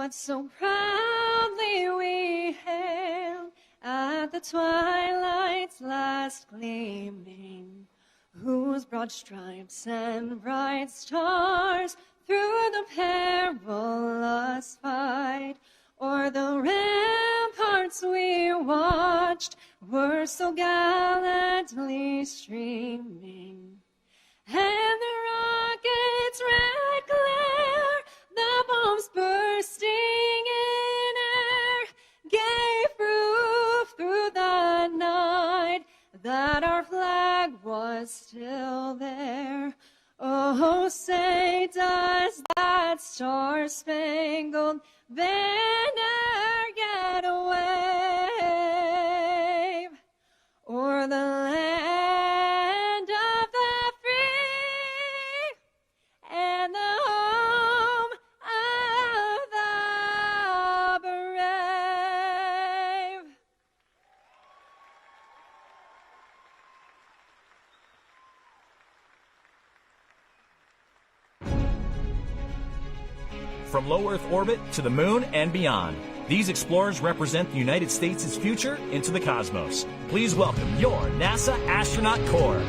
what so proudly we hailed at the twilight's last gleaming, whose broad stripes and bright stars through the perilous fight o'er the ramparts we watched were so gallantly streaming. And the rocket's red glare, the bombs bursting in air, gave proof through the night that our flag was still there. Oh, say does that star-spangled banner yet wave o'er the land of the free and the home of the brave. From low Earth orbit to the moon and beyond, these explorers represent the United States' future into the cosmos. Please welcome your NASA Astronaut Corps.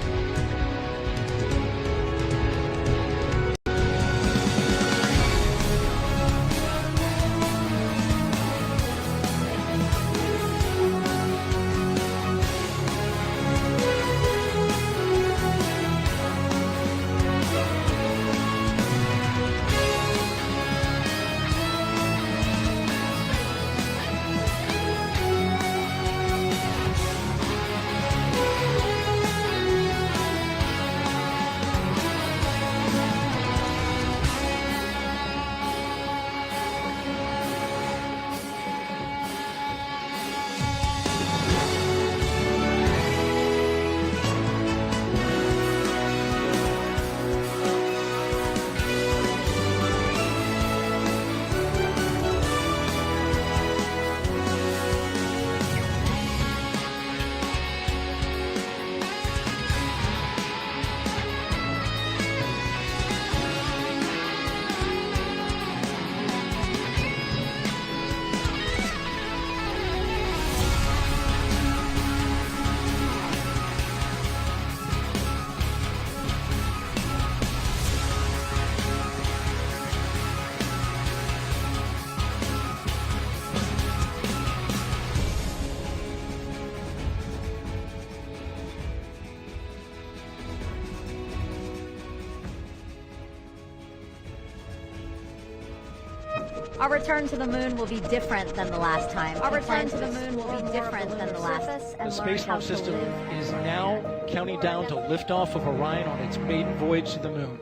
Our return to the moon will be different than the last time. Our return to the moon will be different than the last. The Space Launch System is now counting down to liftoff of Orion on its maiden voyage to the moon.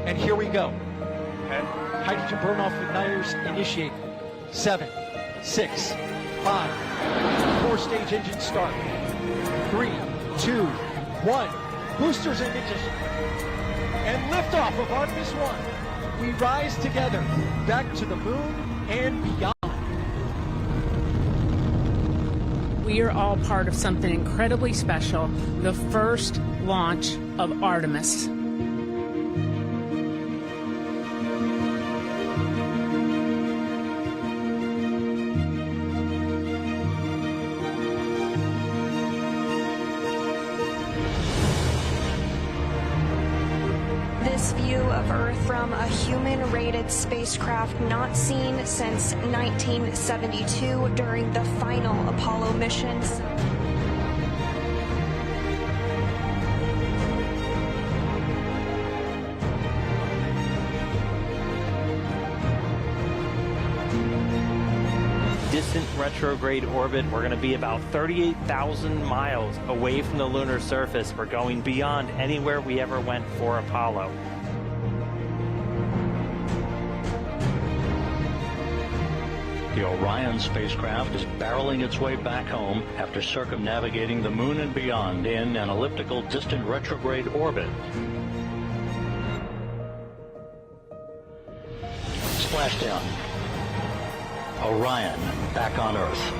And here we go. Hydrogen burn-off igniters initiate. 7, 6, 5. 4-stage engine start. 3, 2, 1. Boosters in ignition. And liftoff of Artemis 1. We rise together back to the moon and beyond. We are all part of something incredibly special, the first launch of Artemis. This view of Earth from a human-rated spacecraft not seen since 1972 during the final Apollo missions. Distant retrograde orbit. We're going to be about 38,000 miles away from the lunar surface. We're going beyond anywhere we ever went for Apollo. The Orion spacecraft is barreling its way back home after circumnavigating the moon and beyond in an elliptical distant retrograde orbit. Splashdown. Orion back on Earth.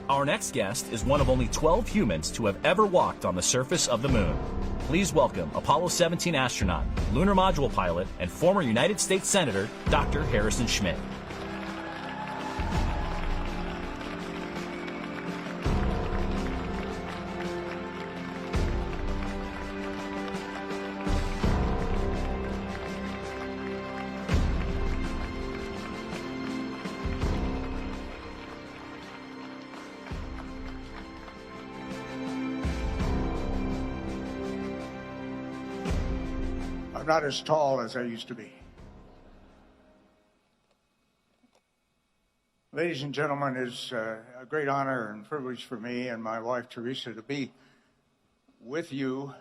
Our next guest is one of only 12 humans to have ever walked on the surface of the moon. Please welcome Apollo 17 astronaut, lunar module pilot, and former United States Senator, Dr. Harrison Schmitt. I'm not as tall as I used to be. Ladies and gentlemen, it's a great honor and privilege for me and my wife Teresa to be with you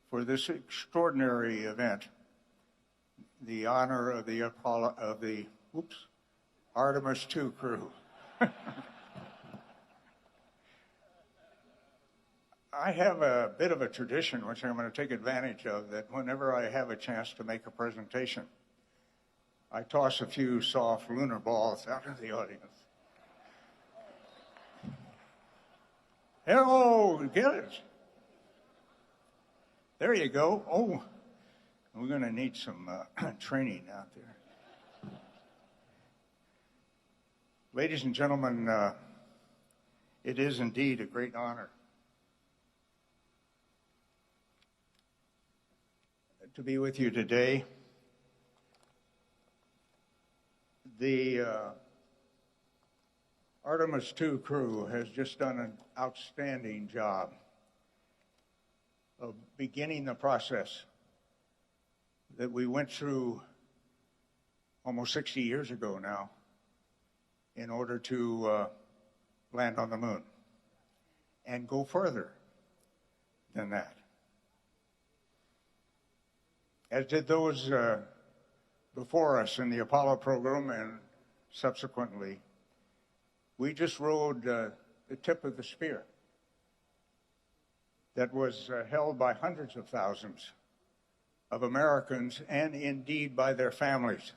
for this extraordinary event, the honor of the Artemis II crew. I have a bit of a tradition, which I'm going to take advantage of, that whenever I have a chance to make a presentation, I toss a few soft lunar balls out into the audience. Hello, get it? There you go. Oh, we're going to need some training out there. Ladies and gentlemen, it is indeed a great honor to be with you today. The Artemis II crew has just done an outstanding job of beginning the process that we went through almost 60 years ago now in order to land on the moon and go further than that. As did those before us in the Apollo program and subsequently, we just rode the tip of the spear that was held by hundreds of thousands of Americans and indeed by their families.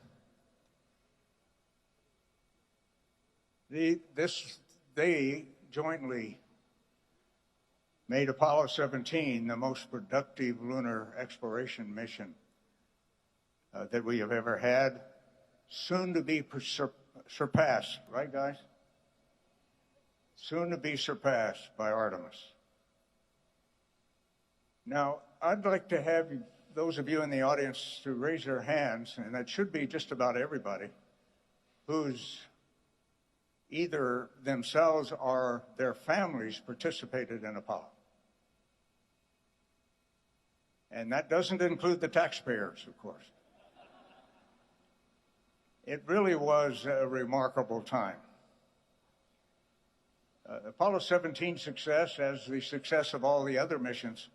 They jointly made Apollo 17 the most productive lunar exploration mission that we have ever had, soon to be surpassed, right guys? Soon to be surpassed by Artemis. Now, I'd like to have those of you in the audience to raise their hands, and that should be just about everybody, who's either themselves or their families participated in Apollo. And that doesn't include the taxpayers, of course. It really was a remarkable time. Apollo 17 success, as the success of all the other missions,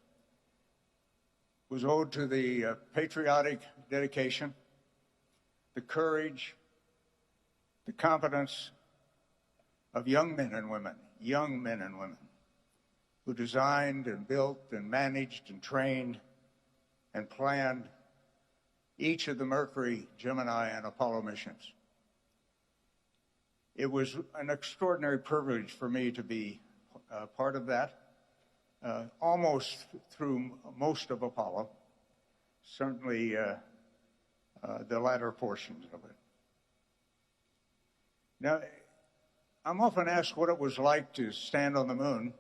was owed to the patriotic dedication, the courage, the competence of young men and women, who designed and built and managed and trained and planned each of the Mercury, Gemini, and Apollo missions. It was an extraordinary privilege for me to be part of that, almost through most of Apollo, certainly the latter portions of it. Now, I'm often asked what it was like to stand on the moon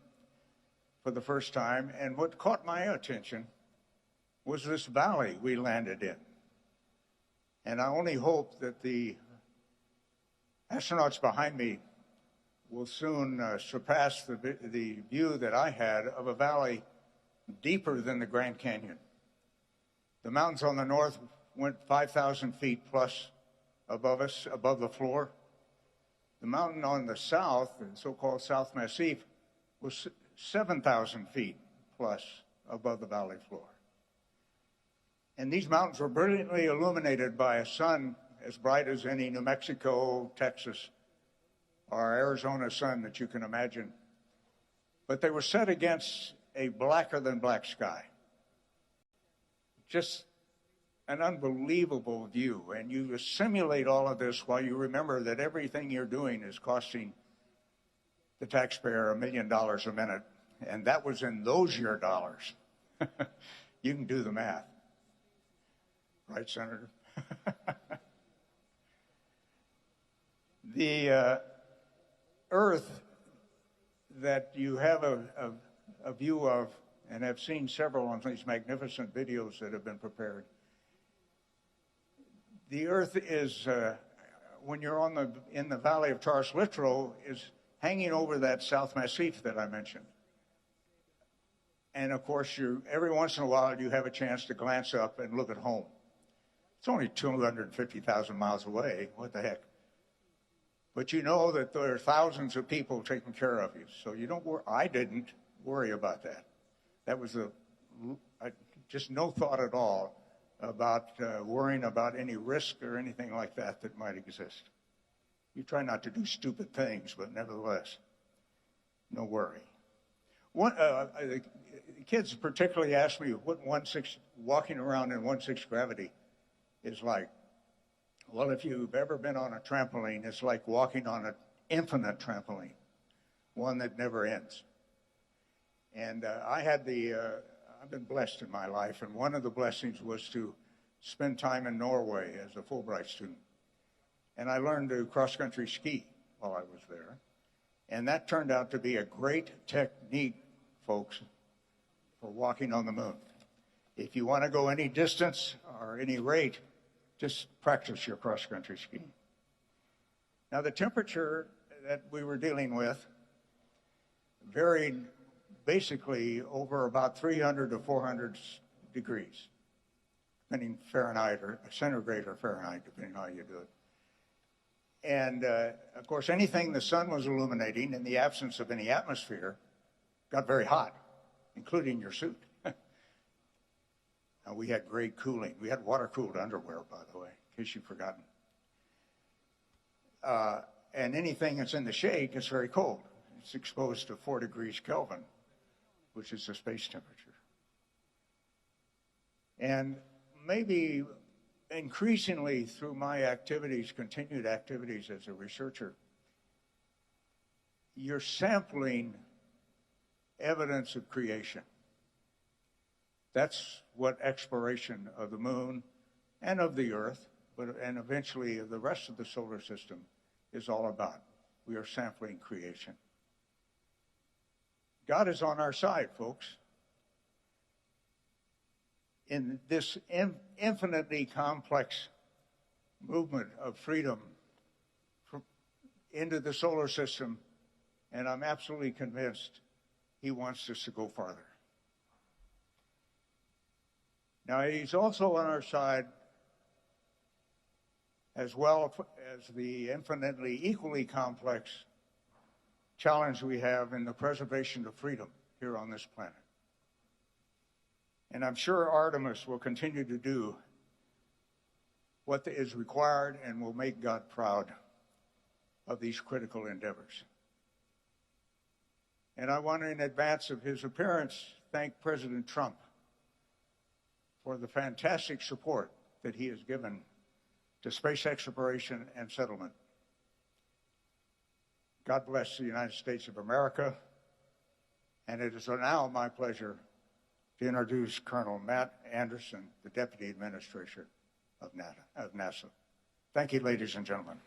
for the first time, and what caught my attention was this valley we landed in. And I only hope that the astronauts behind me will soon surpass the view that I had of a valley deeper than the Grand Canyon. The mountains on the north went 5,000 feet plus above us, above the floor. The mountain on the south, the so-called South Massif, was 7,000 feet plus above the valley floor. And these mountains were brilliantly illuminated by a sun as bright as any New Mexico, Texas, or Arizona sun that you can imagine. But they were set against a blacker than black sky. Just an unbelievable view. And you simulate all of this while you remember that everything you're doing is costing the taxpayer $1 million a minute, and that was in those year dollars. You can do the math. Right, Senator? The Earth that you have a view of, and have seen several on these magnificent videos that have been prepared. The Earth is, when you're in the Valley of Taurus Littrow, is hanging over that South Massif that I mentioned. And of course, every once in a while you have a chance to glance up and look at home. It's only 250,000 miles away. What the heck? But you know that there are thousands of people taking care of you. So you don't worry. I didn't worry about that. That was just no thought at all about worrying about any risk or anything like that that might exist. You try not to do stupid things, but nevertheless, no worry. Kids particularly ask me what walking around in 1/6 gravity is like. Well, if you've ever been on a trampoline, it's like walking on an infinite trampoline, one that never ends. And I've been blessed in my life, and one of the blessings was to spend time in Norway as a Fulbright student. And I learned to cross-country ski while I was there. And that turned out to be a great technique, folks, for walking on the moon. If you want to go any distance or any rate, just practice your cross-country skiing. Now, the temperature that we were dealing with varied basically over about 300 to 400 degrees, depending Fahrenheit or centigrade or Fahrenheit, depending on how you do it. And, of course, anything the sun was illuminating in the absence of any atmosphere got very hot, including your suit. Now, we had great cooling. We had water-cooled underwear, by the way, in case you've forgotten. And anything that's in the shade gets very cold. It's exposed to 4 degrees Kelvin, which is the space temperature. And maybe increasingly through my activities, continued activities as a researcher, you're sampling evidence of creation. That's what exploration of the moon and of the Earth, and eventually of the rest of the solar system is all about. We are sampling creation. God is on our side, folks. In this infinitely complex movement of freedom into the solar system, and I'm absolutely convinced he wants us to go farther. Now, he's also on our side as well as the infinitely equally complex challenge we have in the preservation of freedom here on this planet. And I'm sure Artemis will continue to do what is required and will make God proud of these critical endeavors. And I want to, in advance of his appearance, thank President Trump for the fantastic support that he has given to space exploration and settlement. God bless the United States of America. And it is now my pleasure to introduce Colonel Matt Anderson, the Deputy Administrator of NASA. Thank you, ladies and gentlemen.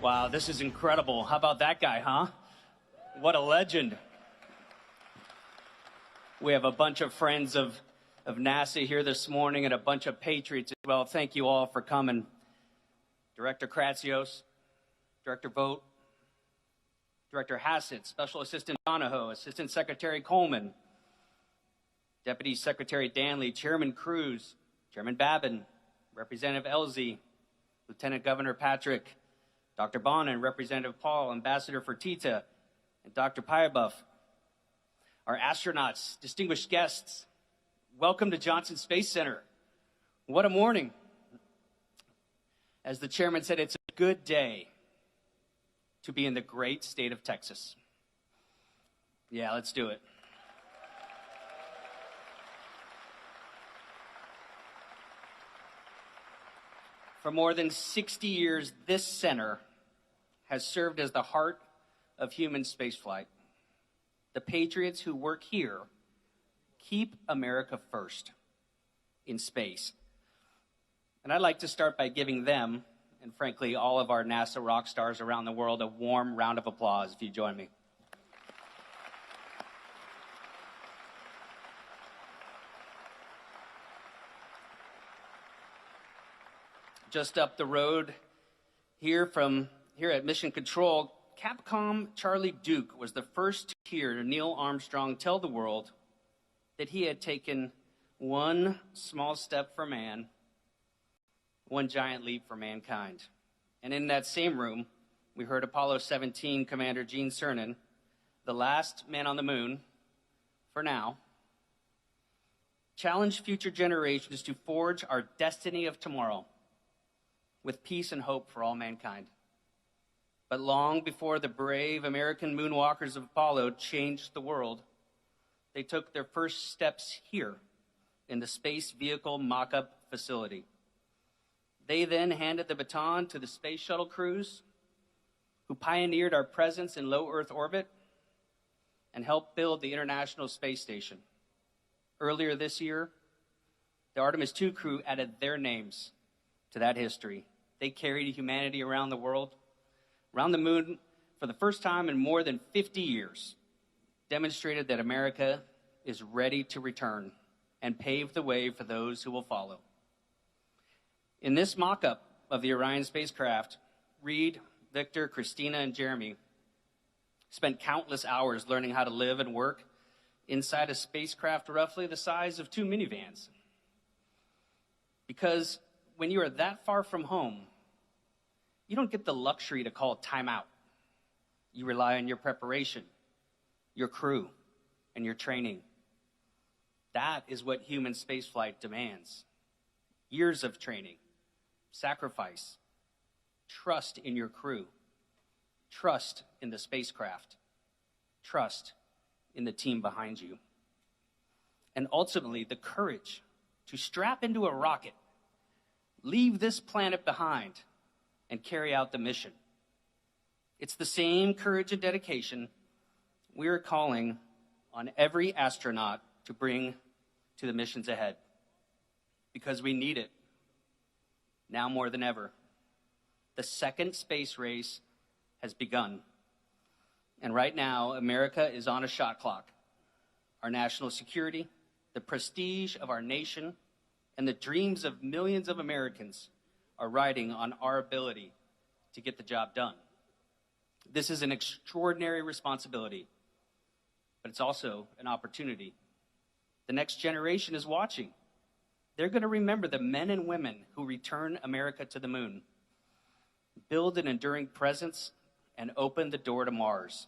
Wow, this is incredible. How about that guy, huh? What a legend. We have a bunch of friends of NASA here this morning and a bunch of patriots as well. Thank you all for coming. Director Kratsios, Director Vogt, Director Hassett, Special Assistant Donahoe, Assistant Secretary Coleman, Deputy Secretary Danley, Chairman Cruz, Chairman Babin, Representative Elzy, Lieutenant Governor Patrick, Dr. Bonin, Representative Paul, Ambassador Fertitta, and Dr. Pyebuff. Our astronauts, distinguished guests, welcome to Johnson Space Center. What a morning. As the chairman said, it's a good day to be in the great state of Texas. Yeah, let's do it. For more than 60 years, this center has served as the heart of human spaceflight. The patriots who work here keep America first in space. And I'd like to start by giving them, and frankly, all of our NASA rock stars around the world, a warm round of applause if you join me. Just up the road here at Mission Control, Capcom Charlie Duke was the first to hear Neil Armstrong tell the world that he had taken one small step for man, one giant leap for mankind. And in that same room, we heard Apollo 17 Commander Gene Cernan, the last man on the moon, for now, challenge future generations to forge our destiny of tomorrow with peace and hope for all mankind. But long before the brave American moonwalkers of Apollo changed the world, they took their first steps here in the Space Vehicle Mock-Up Facility. They then handed the baton to the Space Shuttle crews, who pioneered our presence in low Earth orbit and helped build the International Space Station. Earlier this year, the Artemis II crew added their names to that history. They carried humanity around the world, around the moon for the first time in more than 50 years, demonstrated that America is ready to return and pave the way for those who will follow. In this mock-up of the Orion spacecraft, Reed, Victor, Christina, and Jeremy spent countless hours learning how to live and work inside a spacecraft roughly the size of 2 minivans. Because when you are that far from home, you don't get the luxury to call time out. You rely on your preparation, your crew, and your training. That is what human spaceflight demands. Years of training, sacrifice, trust in your crew, trust in the spacecraft, trust in the team behind you, and ultimately the courage to strap into a rocket, leave this planet behind, and carry out the mission. It's the same courage and dedication we are calling on every astronaut to bring to the missions ahead, because we need it now more than ever. The second space race has begun, and right now America is on a shot clock. Our national security, the prestige of our nation, and the dreams of millions of Americans are riding on our ability to get the job done. This is an extraordinary responsibility, but it's also an opportunity. The next generation is watching. They're going to remember the men and women who return America to the moon, build an enduring presence, and open the door to Mars.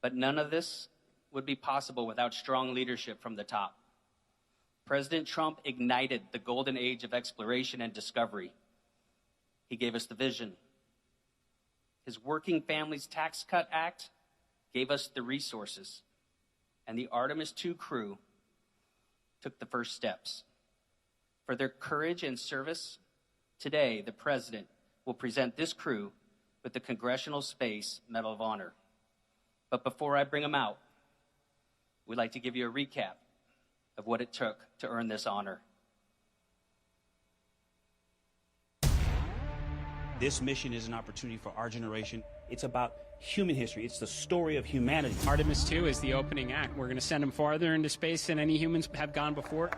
But none of this would be possible without strong leadership from the top. President Trump ignited the golden age of exploration and discovery. He gave us the vision. His Working Families Tax Cut Act gave us the resources. And the Artemis II crew took the first steps. For their courage and service, today the President will present this crew with the Congressional Space Medal of Honor. But before I bring them out, we'd like to give you a recap of what it took to earn this honor. This mission is an opportunity for our generation. It's about human history. It's the story of humanity. Artemis 2 is the opening act. We're going to send them farther into space than any humans have gone before.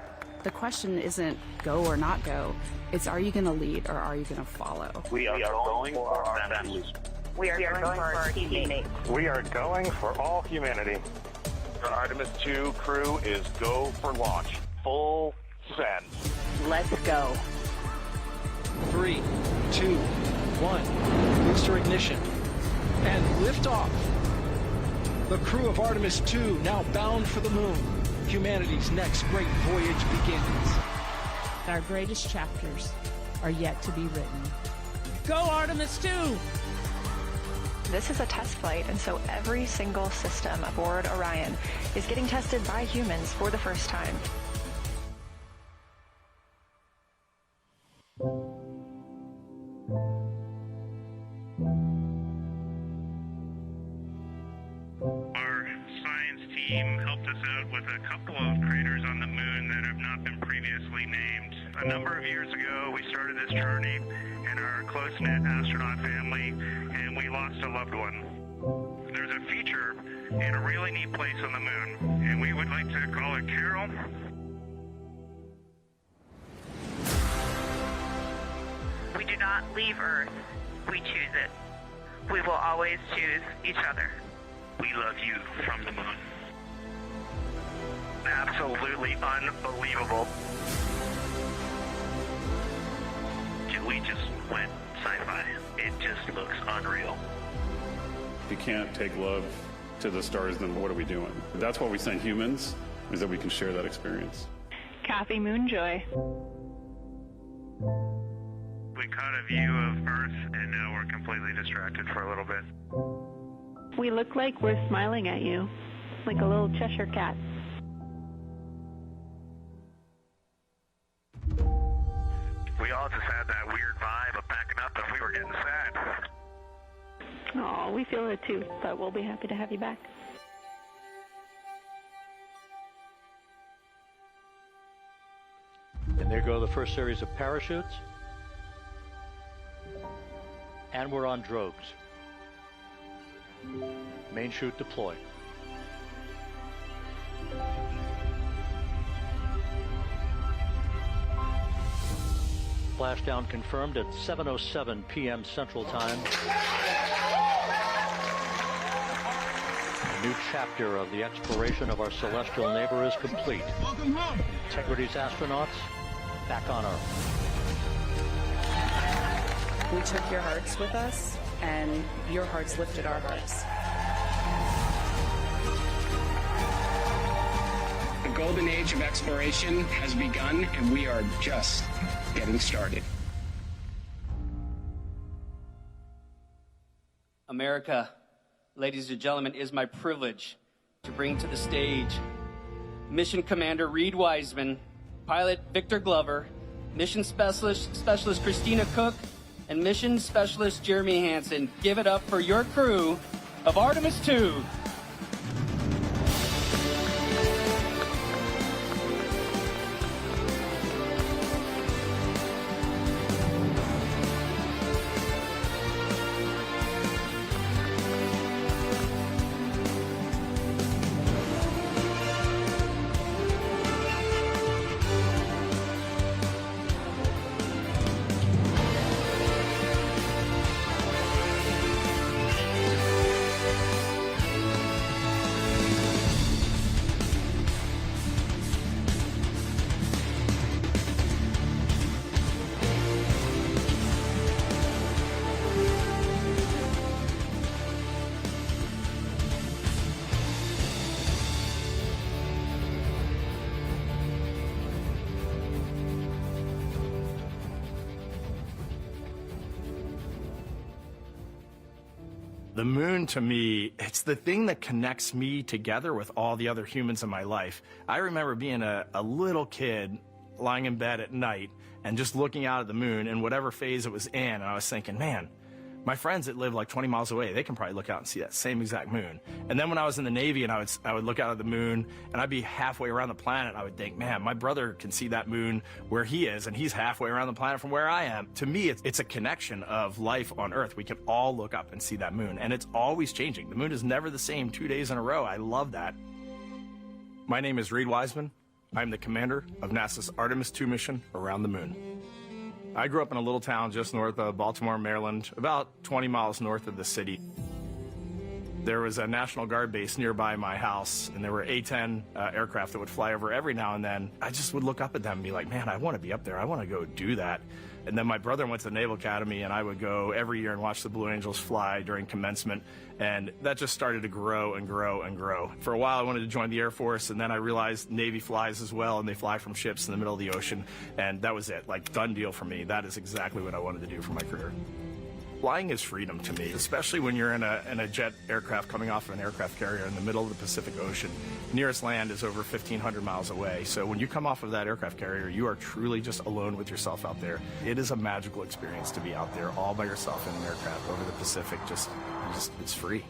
The question isn't go or not go. It's are you going to lead or are you going to follow? We are going for our families. We are going for our teammates. We are going for all humanity. The Artemis 2 crew is go for launch. Full send. Let's go. 3, 2, 1. Booster ignition. And liftoff. The crew of Artemis 2 now bound for the moon. Humanity's next great voyage begins. Our greatest chapters are yet to be written. Go Artemis 2! This is a test flight, and so every single system aboard Orion is getting tested by humans for the first time. Our science team helped us out with a couple of craters on the moon that have not been previously named. A number of years ago, we started this journey in our close-knit astronaut family, and we lost a loved one. There's a feature in a really neat place on the moon, and we would like to call it Carol. We do not leave Earth. We choose it. We will always choose each other. We love you from the moon. Absolutely unbelievable. We just went sci-fi. It just looks unreal. If you can't take love to the stars, then what are we doing? That's why we send humans, is that we can share that experience. Kathy Moonjoy. We caught a view of Earth, and now we're completely distracted for a little bit. We look like we're smiling at you, like a little Cheshire cat. We all just had that weird vibe of backing up and we were getting sad. Oh, we feel it too, but we'll be happy to have you back. And there go the first series of parachutes. And we're on drogues. Main chute deployed. Splashdown confirmed at 7:07 p.m. Central Time. A new chapter of the exploration of our celestial neighbor is complete. Welcome home. Integrity's astronauts back on Earth. We took your hearts with us, and your hearts lifted our hearts. The golden age of exploration has begun, and we are just getting started. America, ladies and gentlemen, it is my privilege to bring to the stage Mission Commander Reed Wiseman, Pilot Victor Glover, Mission Specialist Christina Cook, and Mission Specialist Jeremy Hansen. Give it up for your crew of Artemis 2. The moon, to me, it's the thing that connects me together with all the other humans in my life. I remember being a little kid lying in bed at night and just looking out at the moon in whatever phase it was in, and I was thinking, man, My friends that live like 20 miles away, they can probably look out and see that same exact moon. And then when I was in the Navy and I would look out at the moon and I'd be halfway around the planet, I would think, man, my brother can see that moon where he is and he's halfway around the planet from where I am. To me, it's a connection of life on Earth. We can all look up and see that moon, and it's always changing. The moon is never the same 2 days in a row. I love that. My name is Reed Wiseman. I'm the commander of NASA's Artemis II mission around the moon. I grew up in a little town just north of Baltimore, Maryland, about 20 miles north of the city. There was a National Guard base nearby my house, and there were A-10 aircraft that would fly over every now and then. I just would look up at them and be like, man, I want to be up there. I want to go do that. And then my brother went to the Naval Academy, and I would go every year and watch the Blue Angels fly during commencement. And that just started to grow and grow and grow. For a while, I wanted to join the Air Force, and then I realized Navy flies as well, and they fly from ships in the middle of the ocean. And that was it, like, done deal for me. That is exactly what I wanted to do for my career. Flying is freedom to me, especially when you're in a jet aircraft coming off of an aircraft carrier in the middle of the Pacific Ocean. Nearest land is over 1,500 miles away. So when you come off of that aircraft carrier, you are truly just alone with yourself out there. It is a magical experience to be out there all by yourself in an aircraft over the Pacific. It's free.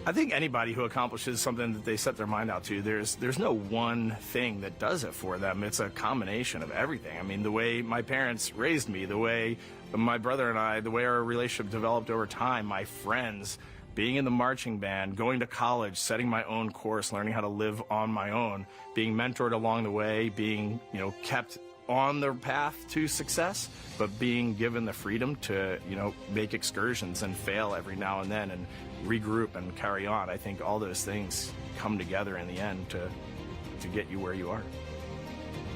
I think anybody who accomplishes something that they set their mind out to, there's no one thing that does it for them. It's a combination of everything. I mean, the way my parents raised me, the way my brother and I, the way our relationship developed over time, my friends, being in the marching band, going to college, setting my own course, learning how to live on my own, being mentored along the way, being, kept on the path to success, but being given the freedom to, make excursions and fail every now and then and regroup and carry on. I think all those things come together in the end to get you where you are.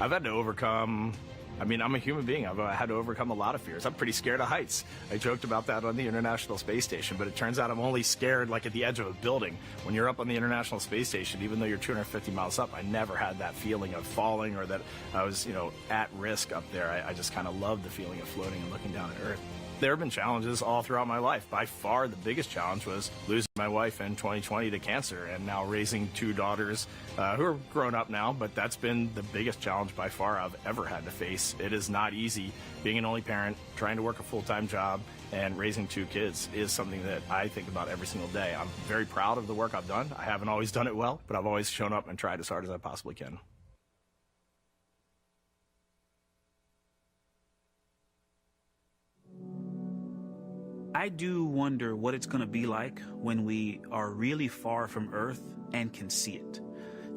I've had to overcome, I'm a human being. I've had to overcome a lot of fears. I'm pretty scared of heights. I joked about that on the International Space Station, but it turns out I'm only scared like at the edge of a building. When you're up on the International Space Station, even though you're 250 miles up, I never had that feeling of falling or that I was, at risk up there. I just kind of loved the feeling of floating and looking down at Earth. There have been challenges all throughout my life. By far, the biggest challenge was losing my wife in 2020 to cancer and now raising two daughters who are grown up now, but that's been the biggest challenge by far I've ever had to face. It is not easy. Being an only parent, trying to work a full-time job, and raising two kids is something that I think about every single day. I'm very proud of the work I've done. I haven't always done it well, but I've always shown up and tried as hard as I possibly can. I do wonder what it's going to be like when we are really far from Earth and can see it.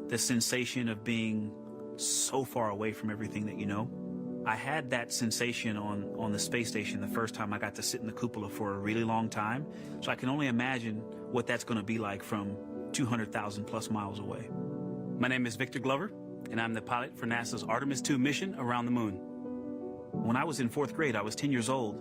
The sensation of being so far away from everything that you know. I had that sensation on the space station the first time I got to sit in the cupola for a really long time. So I can only imagine what that's going to be like from 200,000 plus miles away. My name is Victor Glover, and I'm the pilot for NASA's Artemis II mission around the moon. When I was in 4th grade, I was 10 years old.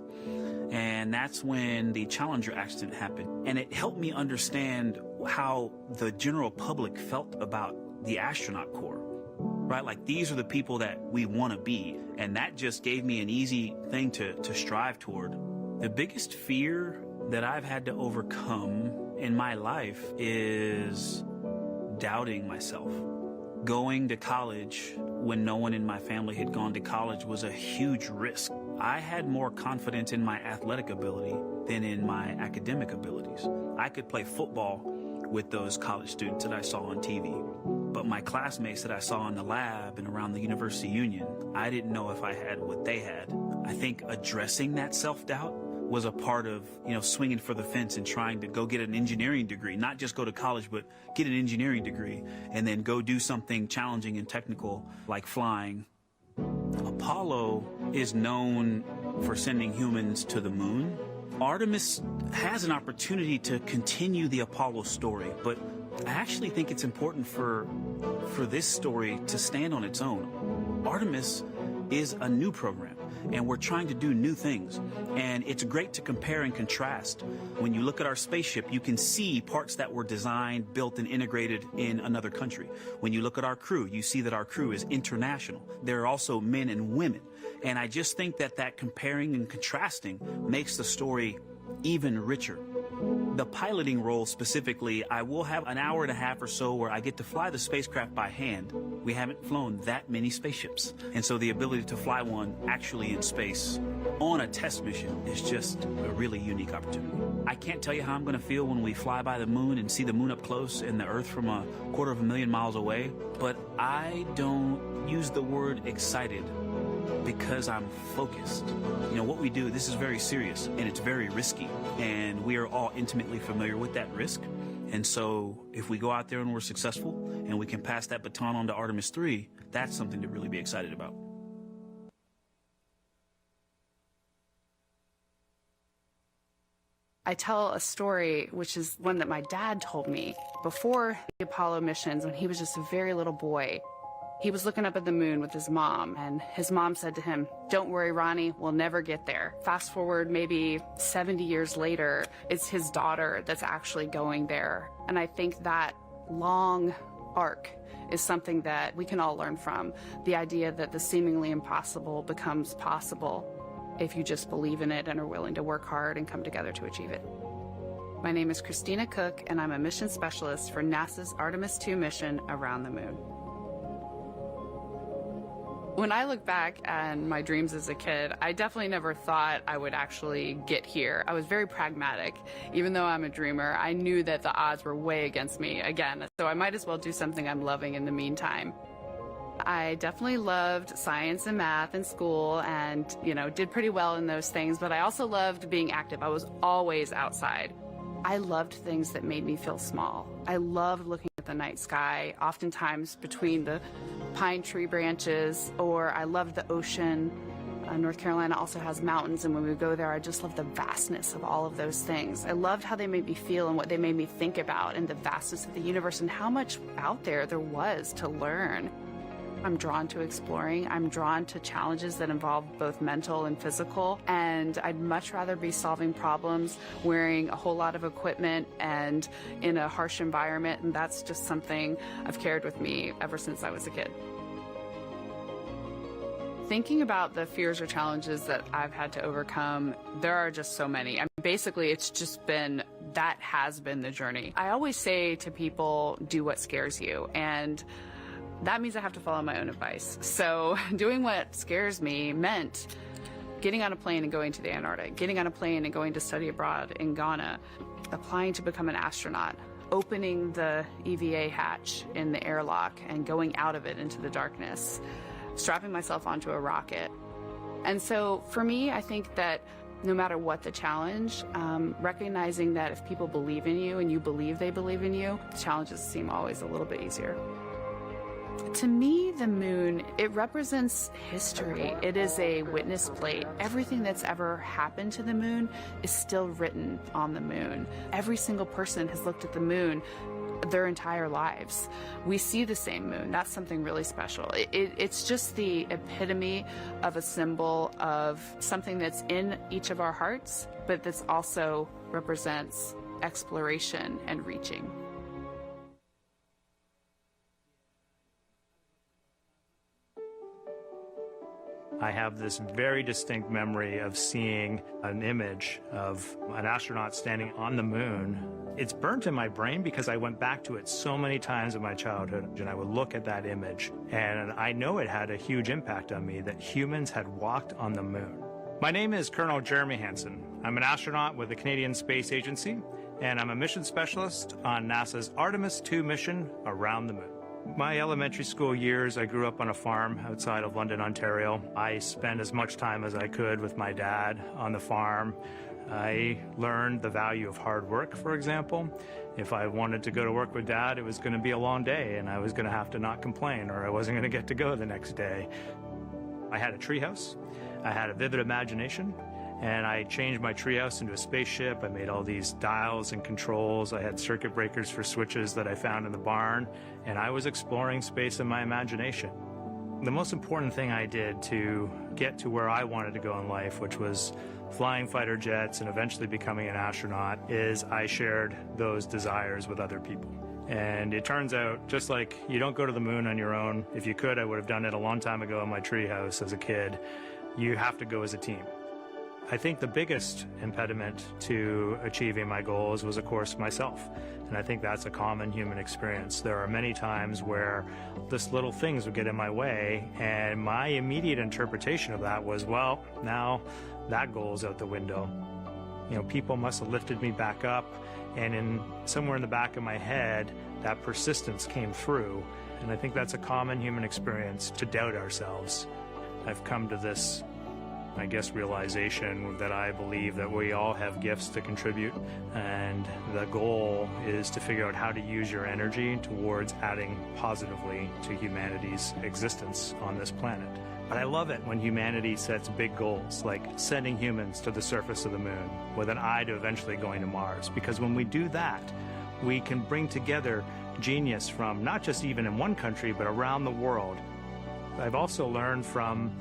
And that's when the Challenger accident happened. And it helped me understand how the general public felt about the astronaut corps, right? Like, these are the people that we want to be. And that just gave me an easy thing to strive toward. The biggest fear that I've had to overcome in my life is doubting myself. Going to college when no one in my family had gone to college was a huge risk. I had more confidence in my athletic ability than in my academic abilities. I could play football with those college students that I saw on TV, but my classmates that I saw in the lab and around the University Union, I didn't know if I had what they had. I think addressing that self-doubt was a part of, swinging for the fence and trying to go get an engineering degree, not just go to college, but get an engineering degree and then go do something challenging and technical like flying. Apollo is known for sending humans to the moon. Artemis has an opportunity to continue the Apollo story, but I actually think it's important for this story to stand on its own. Artemis is a new program, and we're trying to do new things. And it's great to compare and contrast. When you look at our spaceship, you can see parts that were designed, built, and integrated in another country. When you look at our crew, you see that our crew is international. There are also men and women. And I just think that comparing and contrasting makes the story even richer. The piloting role specifically, I will have an hour and a half or so where I get to fly the spacecraft by hand. We haven't flown that many spaceships. And so the ability to fly one actually in space on a test mission is just a really unique opportunity. I can't tell you how I'm going to feel when we fly by the moon and see the moon up close and the Earth from 250,000 miles away, but I don't use the word excited because I'm focused. You know, what we do, this is very serious and it's very risky, and we are all intimately familiar with that risk. And so if we go out there and we're successful and we can pass that baton on to Artemis 3, that's something to really be excited about. I tell a story, which is one that my dad told me before the Apollo missions when he was just a very little boy. He was looking up at the moon with his mom, and his mom said to him, "Don't worry, Ronnie, we'll never get there." Fast forward maybe 70 years later, it's his daughter that's actually going there. And I think that long arc is something that we can all learn from. The idea that the seemingly impossible becomes possible if you just believe in it and are willing to work hard and come together to achieve it. My name is Christina Cook, and I'm a mission specialist for NASA's Artemis II mission around the moon. When I look back at my dreams as a kid, I definitely never thought I would actually get here. I was very pragmatic. Even though I'm a dreamer, I knew that the odds were way against me again, so I might as well do something I'm loving in the meantime. I definitely loved science and math in school and, did pretty well in those things, but I also loved being active. I was always outside. I loved things that made me feel small. I loved looking at the night sky, oftentimes between the pine tree branches, or I loved the ocean. North Carolina also has mountains, and when we go there, I just love the vastness of all of those things. I loved how they made me feel and what they made me think about, and the vastness of the universe and how much out there was to learn. I'm drawn to exploring. I'm drawn to challenges that involve both mental and physical, and I'd much rather be solving problems wearing a whole lot of equipment and in a harsh environment, and that's just something I've carried with me ever since I was a kid. Thinking about the fears or challenges that I've had to overcome, there are just so many. I mean, basically, it's just been, that has been the journey. I always say to people, do what scares you, and that means I have to follow my own advice. So doing what scares me meant getting on a plane and going to the Antarctic, getting on a plane and going to study abroad in Ghana, applying to become an astronaut, opening the EVA hatch in the airlock and going out of it into the darkness, strapping myself onto a rocket. And so for me, I think that no matter what the challenge, recognizing that if people believe in you and you believe they believe in you, the challenges seem always a little bit easier. To me, the moon, it represents history. It is a witness plate. Everything that's ever happened to the moon is still written on the moon. Every single person has looked at the moon their entire lives. We see the same moon. That's something really special. It's just the epitome of a symbol of something that's in each of our hearts, but that's also represents exploration and reaching. I have this very distinct memory of seeing an image of an astronaut standing on the moon. It's burnt in my brain because I went back to it so many times in my childhood, and I would look at that image, and I know it had a huge impact on me that humans had walked on the moon. My name is Colonel Jeremy Hansen. I'm an astronaut with the Canadian Space Agency, and I'm a mission specialist on NASA's Artemis II mission around the moon. My elementary school years, I grew up on a farm outside of London, Ontario. I spent as much time as I could with my dad on the farm. I learned the value of hard work, for example. If I wanted to go to work with Dad, it was going to be a long day, and I was going to have to not complain, or I wasn't going to get to go the next day. I had a treehouse. I had a vivid imagination, and I changed my treehouse into a spaceship. I made all these dials and controls. I had circuit breakers for switches that I found in the barn, and I was exploring space in my imagination. The most important thing I did to get to where I wanted to go in life, which was flying fighter jets and eventually becoming an astronaut, is I shared those desires with other people. And it turns out, just like you don't go to the moon on your own, if you could, I would have done it a long time ago in my treehouse as a kid, you have to go as a team. I think the biggest impediment to achieving my goals was, of course, myself. And I think that's a common human experience. There are many times where just little things would get in my way, and my immediate interpretation of that was, well, now that goal's out the window. You know, people must have lifted me back up, and somewhere in the back of my head, that persistence came through. And I think that's a common human experience, to doubt ourselves. I've come to this, I guess, realization that I believe that we all have gifts to contribute, and the goal is to figure out how to use your energy towards adding positively to humanity's existence on this planet. But I love it when humanity sets big goals, like sending humans to the surface of the moon with an eye to eventually going to Mars, because when we do that, we can bring together genius from not just even in one country, but around the world. I've also learned from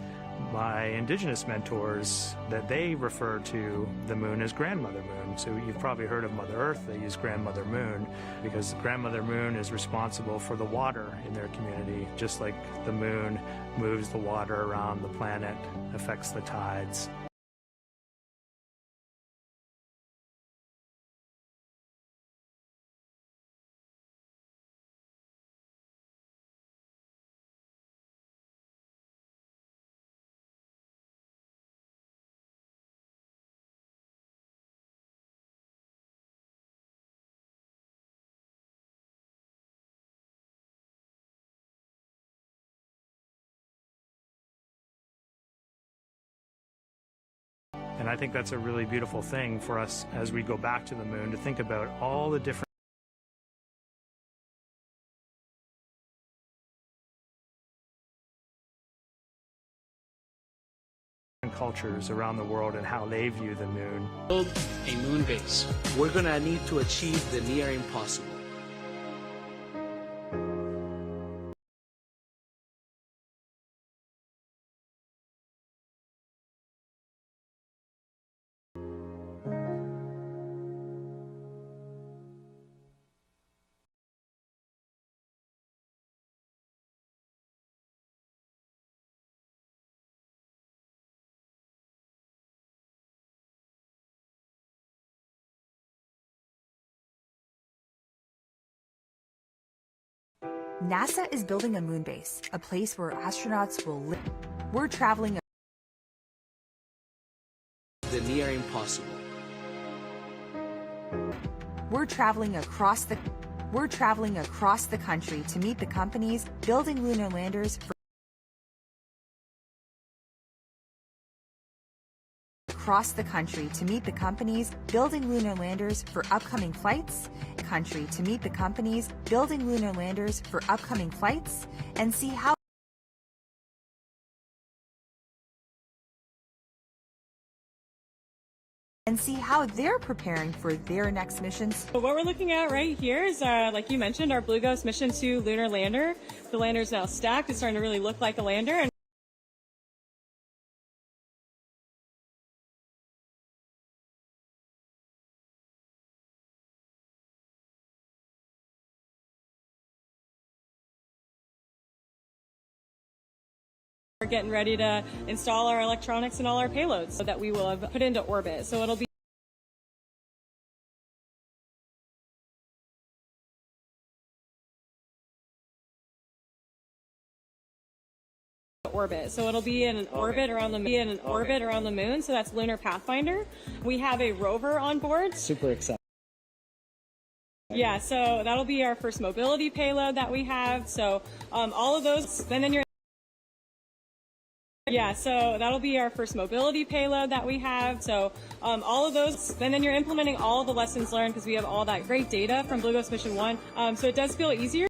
my indigenous mentors that they refer to the moon as Grandmother Moon. So you've probably heard of Mother Earth. They use Grandmother Moon because Grandmother Moon is responsible for the water in their community, just like the moon moves the water around the planet, affects the tides. And I think that's a really beautiful thing for us as we go back to the moon, to think about all the different cultures around the world and how they view the moon. Build a moon base. We're going to need to achieve the near impossible. NASA is building a moon base, a place where astronauts will live. We're traveling The near impossible. We're traveling across the country to meet the companies building lunar landers for upcoming flights, and see how they're preparing for their next missions. So what we're looking at right here is, like you mentioned, our Blue Ghost Mission 2 lunar lander. The lander is now stacked. It's starting to really look like a lander. And we're getting ready to install our electronics and all our payloads so that we will have put into orbit. So it'll be orbit. So it'll be in an orbit around the moon. So that's Lunar Pathfinder. We have a rover on board. Super excited. Yeah, so that'll be our first mobility payload that we have. So all of those, and then you're so that'll be our first mobility payload that we have. So all of those, and then you're implementing all of the lessons learned because we have all that great data from Blue Ghost Mission 1. So it does feel easier.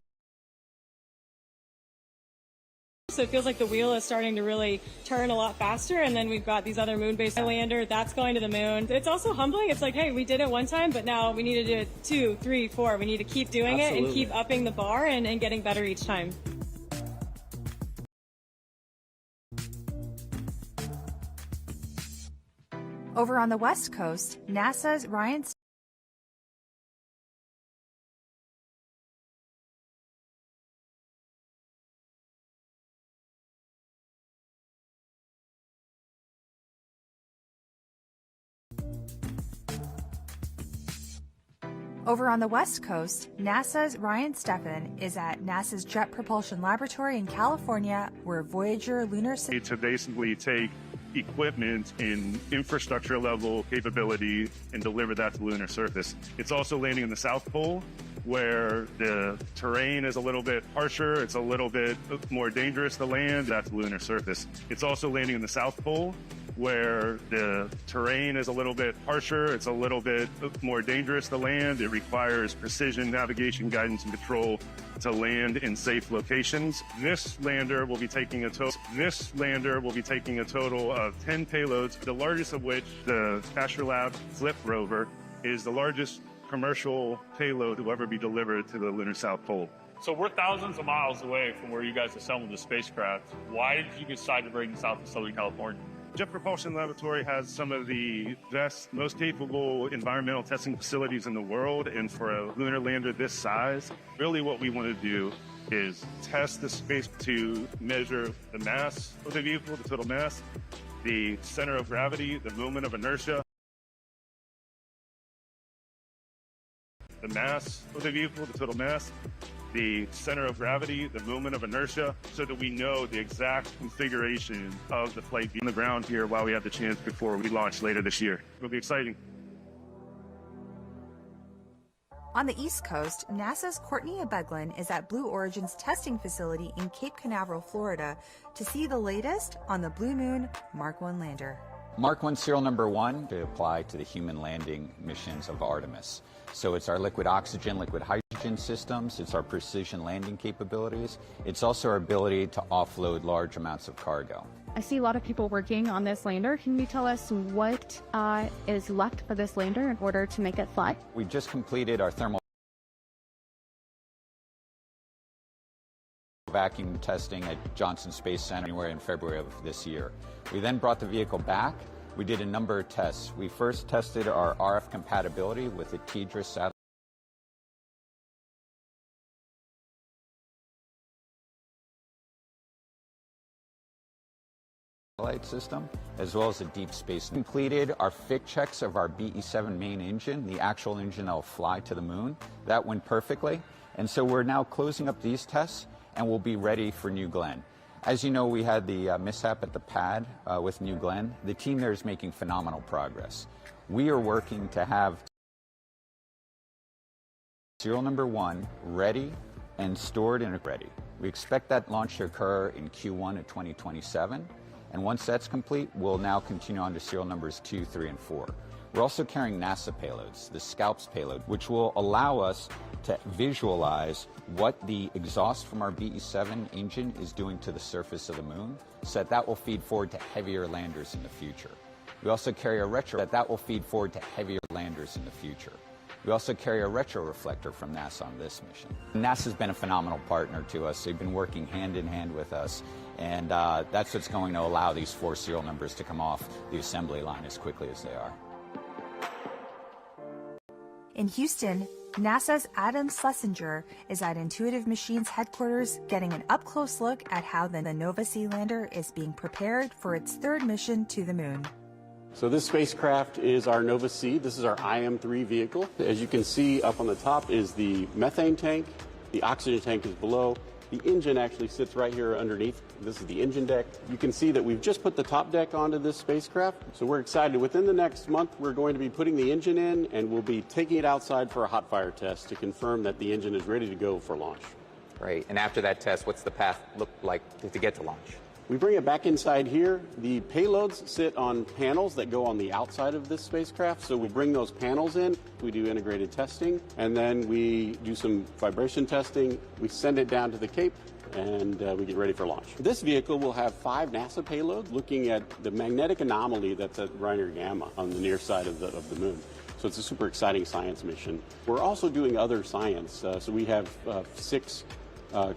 So it feels like the wheel is starting to really turn a lot faster, and then we've got these other moon-based lander that's going to the moon. It's also humbling. It's like, hey, we did it one time, but now we need to do it 2, 3, 4. We need to keep doing it and keep upping the bar and getting better each time. Over on the West Coast, NASA's Ryan Over on the West Coast, NASA's Ryan Steffen is at NASA's Jet Propulsion Laboratory in California, where Voyager lunar to basically take equipment in infrastructure level capability and deliver that to the lunar surface. It's also landing in the South Pole, where the terrain is a little bit harsher, it's a little bit more dangerous to land. That's the lunar surface. It's also landing in the South Pole, where the terrain is a little bit harsher, it's a little bit more dangerous to land. It requires precision navigation, guidance, and control to land in safe locations. This lander will be taking a total of 10 payloads, the largest of which, the Astrolab Flip rover, is the largest commercial payload to ever be delivered to the lunar South Pole. So we're thousands of miles away from where you guys assembled the spacecraft. Why did you decide to bring this out to Southern California? Jet Propulsion Laboratory has some of the best, most capable environmental testing facilities in the world, and for a lunar lander this size, really what we want to do is test the space to measure the mass of the vehicle, the total mass, the center of gravity, the moment of inertia, the mass of the vehicle, the total mass, the center of gravity, the moment of inertia, so that we know the exact configuration of the flight on the ground here while we have the chance before we launch later this year. It'll be exciting. On the East Coast, NASA's Courtney Beglin is at Blue Origin's testing facility in Cape Canaveral, Florida, to see the latest on the Blue Moon Mark 1 lander. Mark 1 serial number 1 to apply to the human landing missions of Artemis. So it's our liquid oxygen, liquid hydrogen systems, it's our precision landing capabilities, it's also our ability to offload large amounts of cargo. I see a lot of people working on this lander. Can you tell us what is left for this lander in order to make it fly? We just completed our thermal vacuum testing at Johnson Space Center in February of this year. We then brought the vehicle back. We did a number of tests. We first tested our RF compatibility with the TDRS satellite system, as well as a deep space. We completed our fit checks of our BE-7 main engine, the actual engine that will fly to the moon. That went perfectly. And so we're now closing up these tests and we'll be ready for New Glenn. As you know, we had the mishap at the pad with New Glenn. The team there is making phenomenal progress. We are working to have serial number 1 ready and stored and ready. We expect that launch to occur in Q1 of 2027. And once that's complete, we'll now continue on to serial numbers 2, 3, and 4. We're also carrying NASA payloads, the SCALPS payload, which will allow us to visualize what the exhaust from our BE-7 engine is doing to the surface of the moon, so that will feed forward to heavier landers in the future. We also carry a retro We also carry a retro reflector from NASA on this mission. NASA's been a phenomenal partner to us. They've been working hand in hand with us, and that's what's going to allow these 4 serial numbers to come off the assembly line as quickly as they are. In Houston, NASA's Adam Schlesinger is at Intuitive Machines headquarters getting an up-close look at how the Nova-C lander is being prepared for its 3rd mission to the moon. So this spacecraft is our Nova-C. This is our IM-3 vehicle. As you can see, up on the top is the methane tank. The oxygen tank is below. The engine actually sits right here underneath. This is the engine deck. You can see that we've just put the top deck onto this spacecraft. So we're excited. Within the next month, we're going to be putting the engine in, and we'll be taking it outside for a hot fire test to confirm that the engine is ready to go for launch. Great. And after that test, what's the path look like to get to launch? We bring it back inside here. The payloads sit on panels that go on the outside of this spacecraft. So we bring those panels in, we do integrated testing, and then we do some vibration testing. We send it down to the Cape, and we get ready for launch. This vehicle will have 5 NASA payloads looking at the magnetic anomaly that's at Reiner Gamma on the near side of the moon. So it's a super exciting science mission. We're also doing other science. So we have 6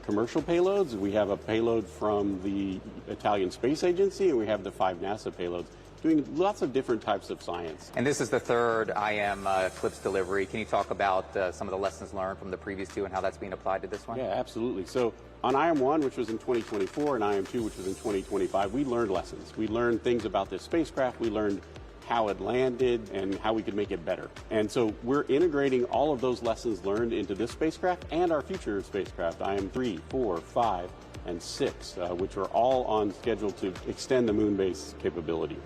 commercial payloads. We have a payload from the Italian Space Agency, and we have the 5 NASA payloads, doing lots of different types of science. And this is the 3rd IM Eclipse delivery. Can you talk about some of the lessons learned from the previous 2 and how that's being applied to this one? Yeah, absolutely. So on IM-1, which was in 2024, and IM-2, which was in 2025, we learned lessons. We learned things about this spacecraft. We learned how it landed, and how we could make it better. And so we're integrating all of those lessons learned into this spacecraft and our future spacecraft, IM-3, 4, 5, and 6, which are all on schedule to extend the moon base capability.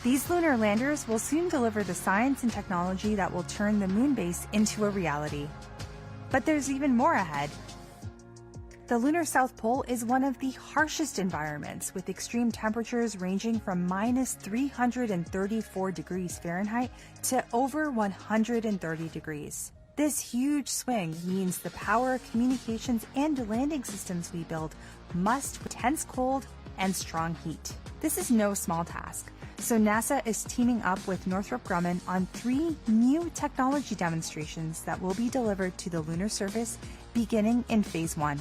These lunar landers will soon deliver the science and technology that will turn the moon base into a reality. But there's even more ahead. The lunar South Pole is one of the harshest environments, with extreme temperatures ranging from minus 334 degrees Fahrenheit to over 130 degrees. This huge swing means the power, communications, and landing systems we build must with intense cold and strong heat. This is no small task. So NASA is teaming up with Northrop Grumman on 3 new technology demonstrations that will be delivered to the lunar surface beginning in Phase 1.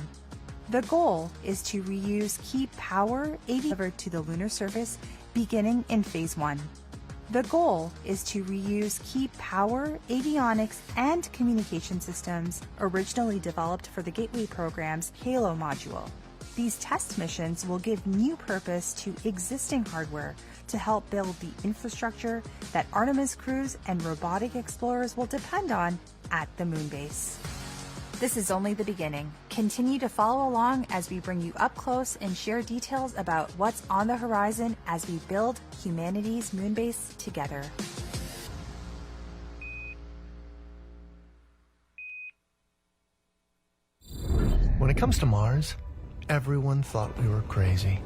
The goal is to reuse key power delivered to the lunar surface beginning in Phase 1. The goal is to reuse key power, avionics, and communication systems originally developed for the Gateway program's HALO module. These test missions will give new purpose to existing hardware to help build the infrastructure that Artemis crews and robotic explorers will depend on at the moon base. This is only the beginning. Continue to follow along as we bring you up close and share details about what's on the horizon as we build humanity's moon base together. When it comes to Mars, everyone thought we were crazy.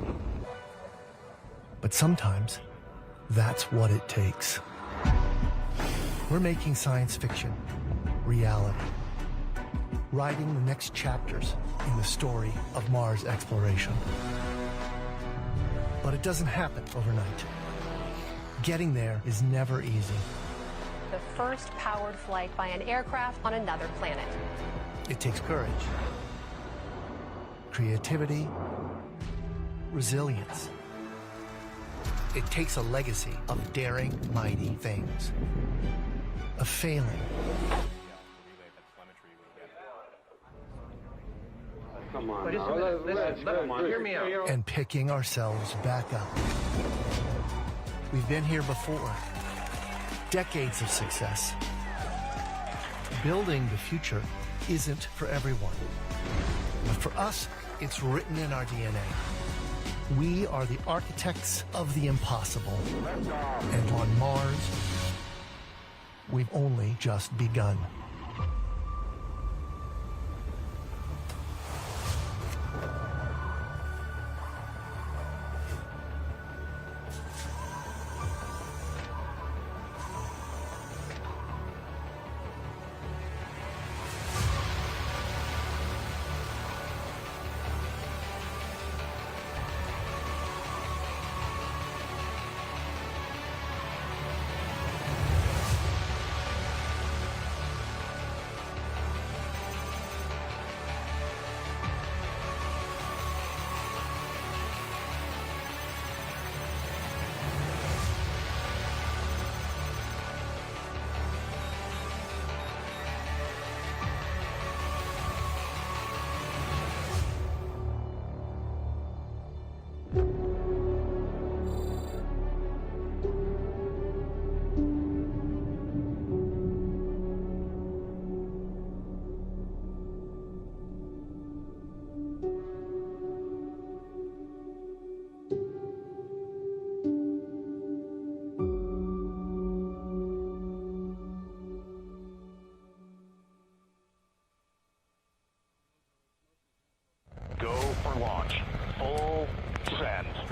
But sometimes, that's what it takes. We're making science fiction reality, writing the next chapters in the story of Mars exploration. But it doesn't happen overnight. Getting there is never easy. The first powered flight by an aircraft on another planet. It takes courage, creativity, resilience. It takes a legacy of daring, mighty things, of failing, come on, listen, hear me out. And picking ourselves back up. We've been here before. Decades of success. Building the future isn't for everyone. But for us, it's written in our DNA. We are the architects of the impossible. And on Mars, we've only just begun.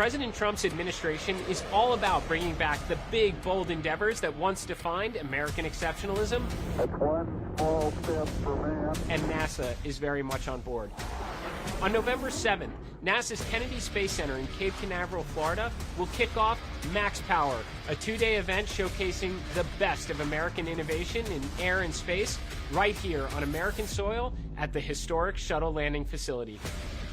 President Trump's administration is all about bringing back the big, bold endeavors that once defined American exceptionalism. That's one small step for man. And NASA is very much on board. On November 7th, NASA's Kennedy Space Center in Cape Canaveral, Florida, will kick off Max Power, a 2-day event showcasing the best of American innovation in air and space, right here on American soil at the historic shuttle landing facility.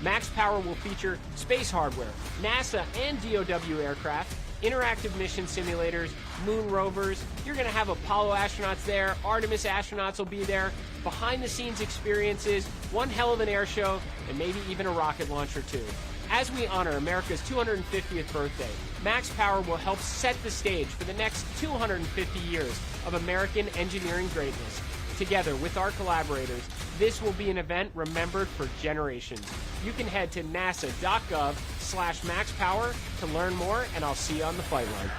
Max Power will feature space hardware, NASA and DOW aircraft, interactive mission simulators, moon rovers. You're going to have Apollo astronauts there, Artemis astronauts will be there, behind-the-scenes experiences, one hell of an air show, and maybe even a rocket launch or two. As we honor America's 250th birthday, Max Power will help set the stage for the next 250 years of American engineering greatness. Together with our collaborators, this will be an event remembered for generations. You can head to nasa.gov/MaxPower to learn more, and I'll see you on the flight line.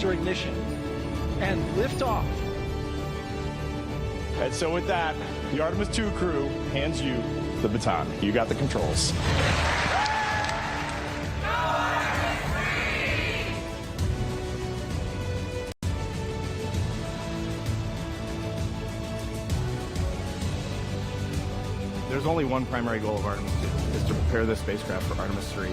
your ignition, and lift off. And so with that, the Artemis II crew hands you the baton. You got the controls. There's only one primary goal of Artemis II, is to prepare this spacecraft for Artemis III.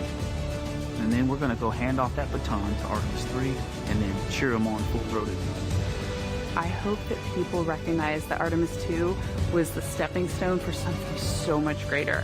And then we're going to go hand off that baton to Artemis 3 and then cheer them on full-throated. I hope that people recognize that Artemis II was the stepping stone for something so much greater.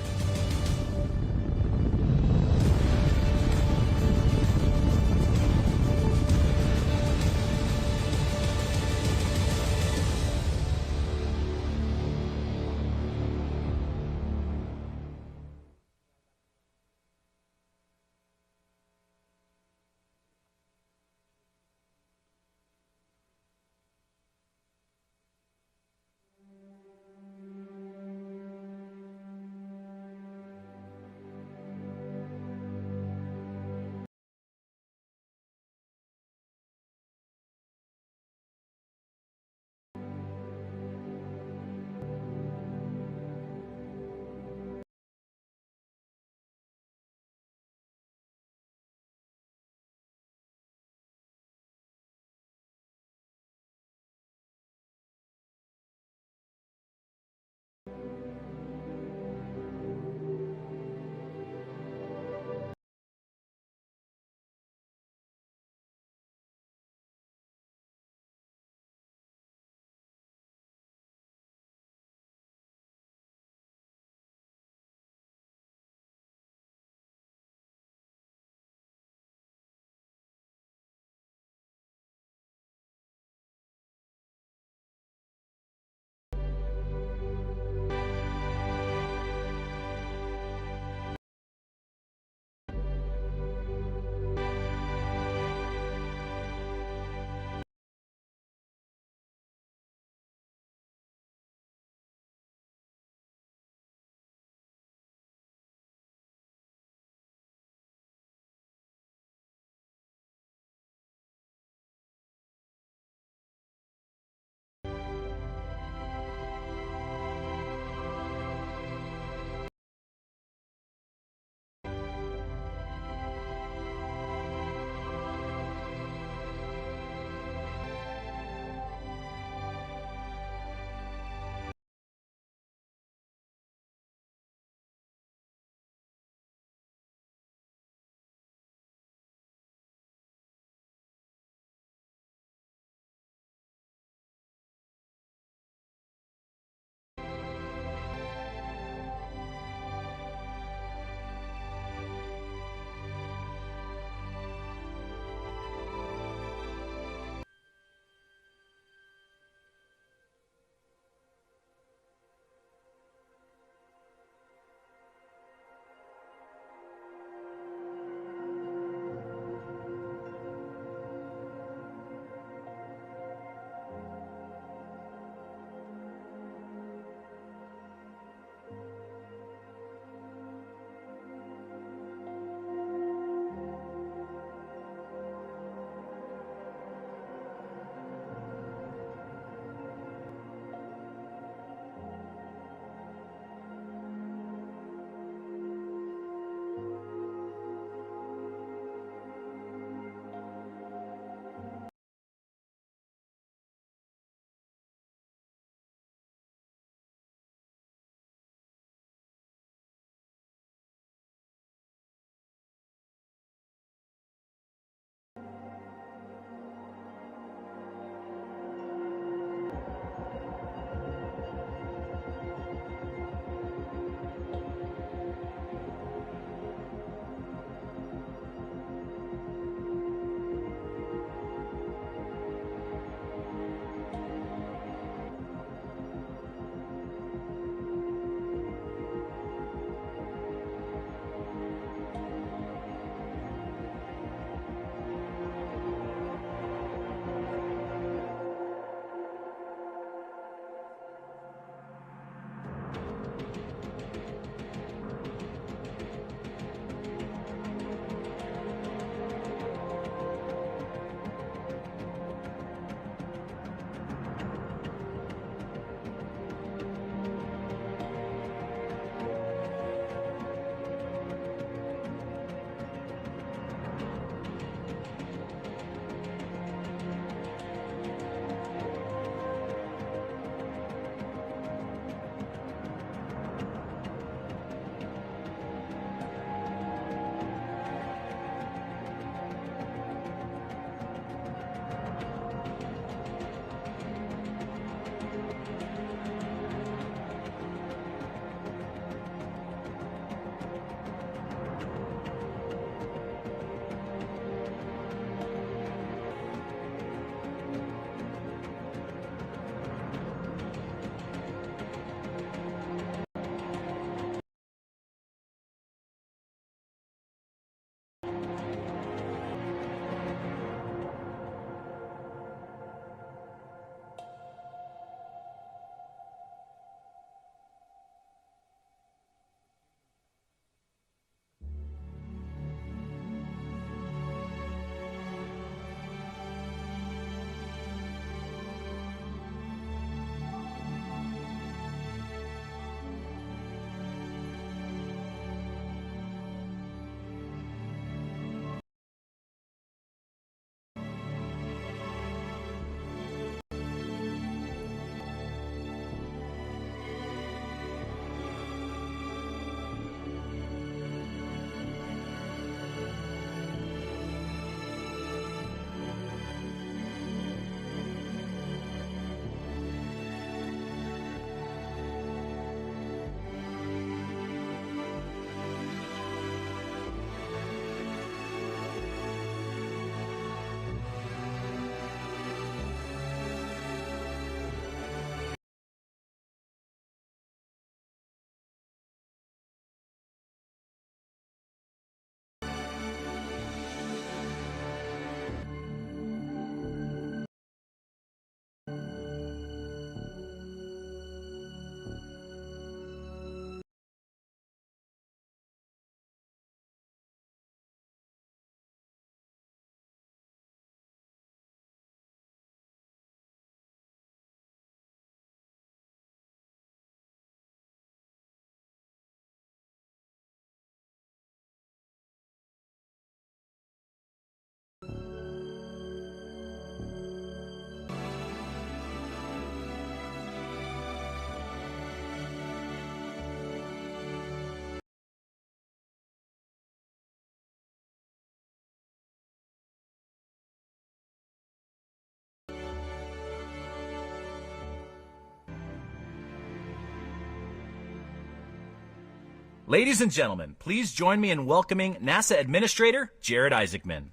Ladies and gentlemen, please join me in welcoming NASA Administrator Jared Isaacman.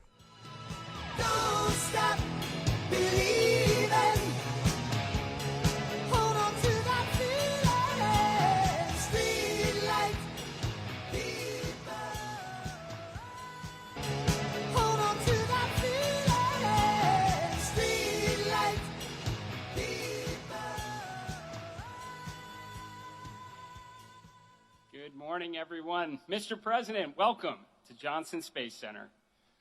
Don't stop believing. Hold on to that feeling. Streetlight people. Hold on to that feeling. Streetlight people. Good morning, everyone. Mr. President, welcome to Johnson Space Center.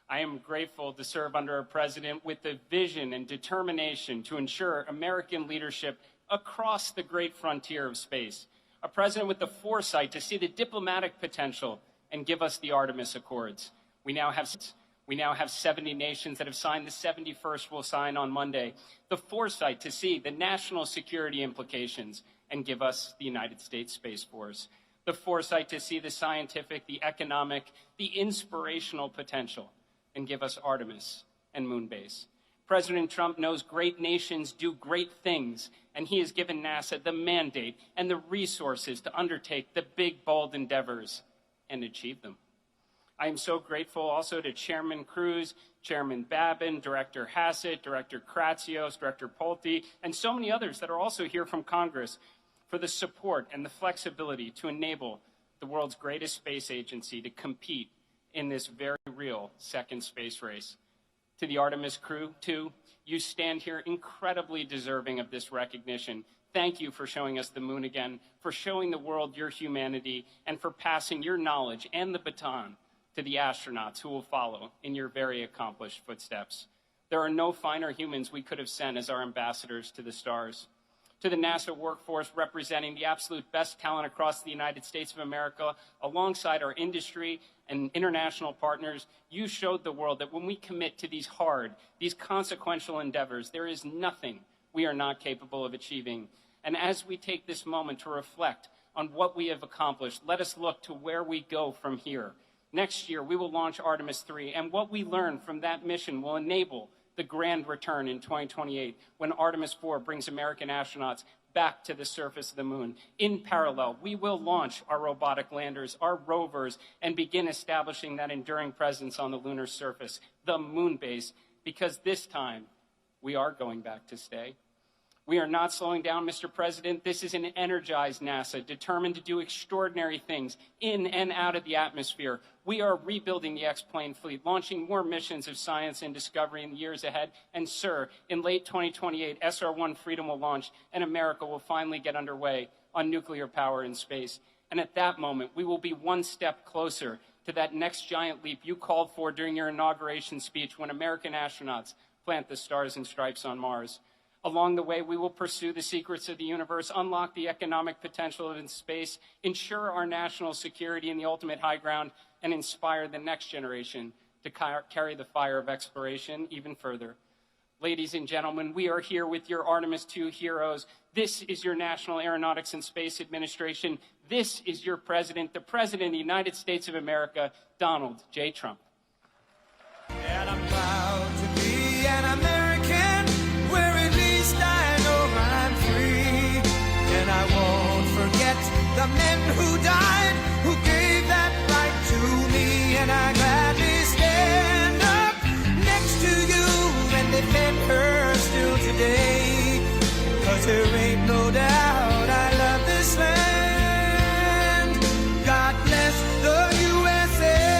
I am grateful to serve under a president with the vision and determination to ensure American leadership across the great frontier of space. A president with the foresight to see the diplomatic potential and give us the Artemis Accords. We now have 70 nations that have signed. The 71st will sign on Monday. The foresight to see the national security implications and give us the United States Space Force. The foresight to see the scientific, the economic, the inspirational potential and give us Artemis and Moonbase. President Trump knows great nations do great things, and he has given NASA the mandate and the resources to undertake the big, bold endeavors and achieve them. I am so grateful also to Chairman Cruz, Chairman Babin, Director Hassett, Director Kratsios, Director Pulte, and so many others that are also here from Congress for the support and the flexibility to enable the world's greatest space agency to compete in this very real second space race. To the Artemis crew, too, you stand here incredibly deserving of this recognition. Thank you for showing us the moon again, for showing the world your humanity, and for passing your knowledge and the baton to the astronauts who will follow in your very accomplished footsteps. There are no finer humans we could have sent as our ambassadors to the stars. To the NASA workforce representing the absolute best talent across the United States of America, alongside our industry and international partners, you showed the world that when we commit to these hard, these consequential endeavors, there is nothing we are not capable of achieving. And as we take this moment to reflect on what we have accomplished, let us look to where we go from here. Next year, we will launch Artemis 3, and what we learn from that mission will enable the grand return in 2028, when Artemis 4 brings American astronauts back to the surface of the moon. In parallel, we will launch our robotic landers, our rovers, and begin establishing that enduring presence on the lunar surface, the moon base, because this time we are going back to stay. We are not slowing down, Mr. President. This is an energized NASA, determined to do extraordinary things in and out of the atmosphere. We are rebuilding the X-plane fleet, launching more missions of science and discovery in the years ahead. And, sir, in late 2028, SR-1 Freedom will launch, and America will finally get underway on nuclear power in space. And at that moment, we will be one step closer to that next giant leap you called for during your inauguration speech when American astronauts plant the stars and stripes on Mars. Along the way, we will pursue the secrets of the universe, unlock the economic potential of space, ensure our national security in the ultimate high ground, and inspire the next generation to carry the fire of exploration even further. Ladies and gentlemen, we are here with your Artemis II heroes. This is your National Aeronautics and Space Administration. This is your president, the President of the United States of America, Donald J. Trump. And I'm proud to be an American, where at least I know I'm free. And I won't forget the men who died, who gave that right to me. And I gladly stand up next to you and defend her still today. 'Cause there ain't no doubt I love this land. God bless the USA.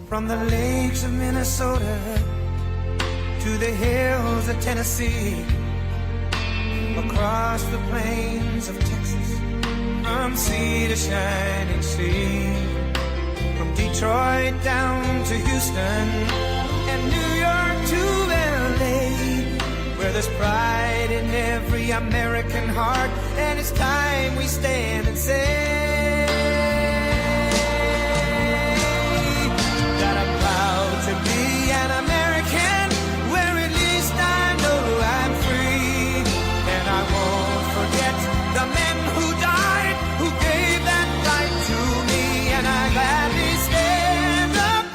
From the lakes of Minnesota to the hills of Tennessee, across the plains of Texas, from sea to shining sea, from Detroit down to Houston and New York to LA, where there's pride in every American heart, and it's time we stand and say that I'm proud to be an American, where at least I know I'm free. And I won't forget the men who died, who gave that right to me. And I gladly stand up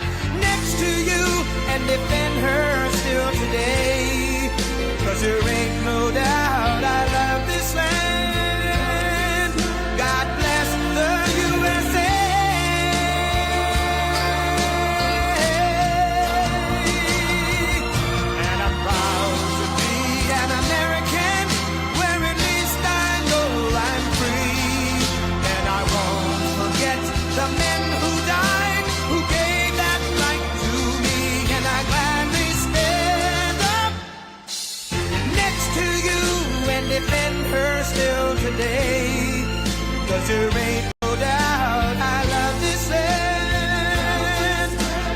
'cause there ain't no doubt I love this land. God bless the USA. And I'm proud to be an American, where at least I know I'm free. And I won't forget the men who died, who gave that right to me. And I gladly stand up next to you and defend her still today. 'Cause there ain't no doubt I love this land.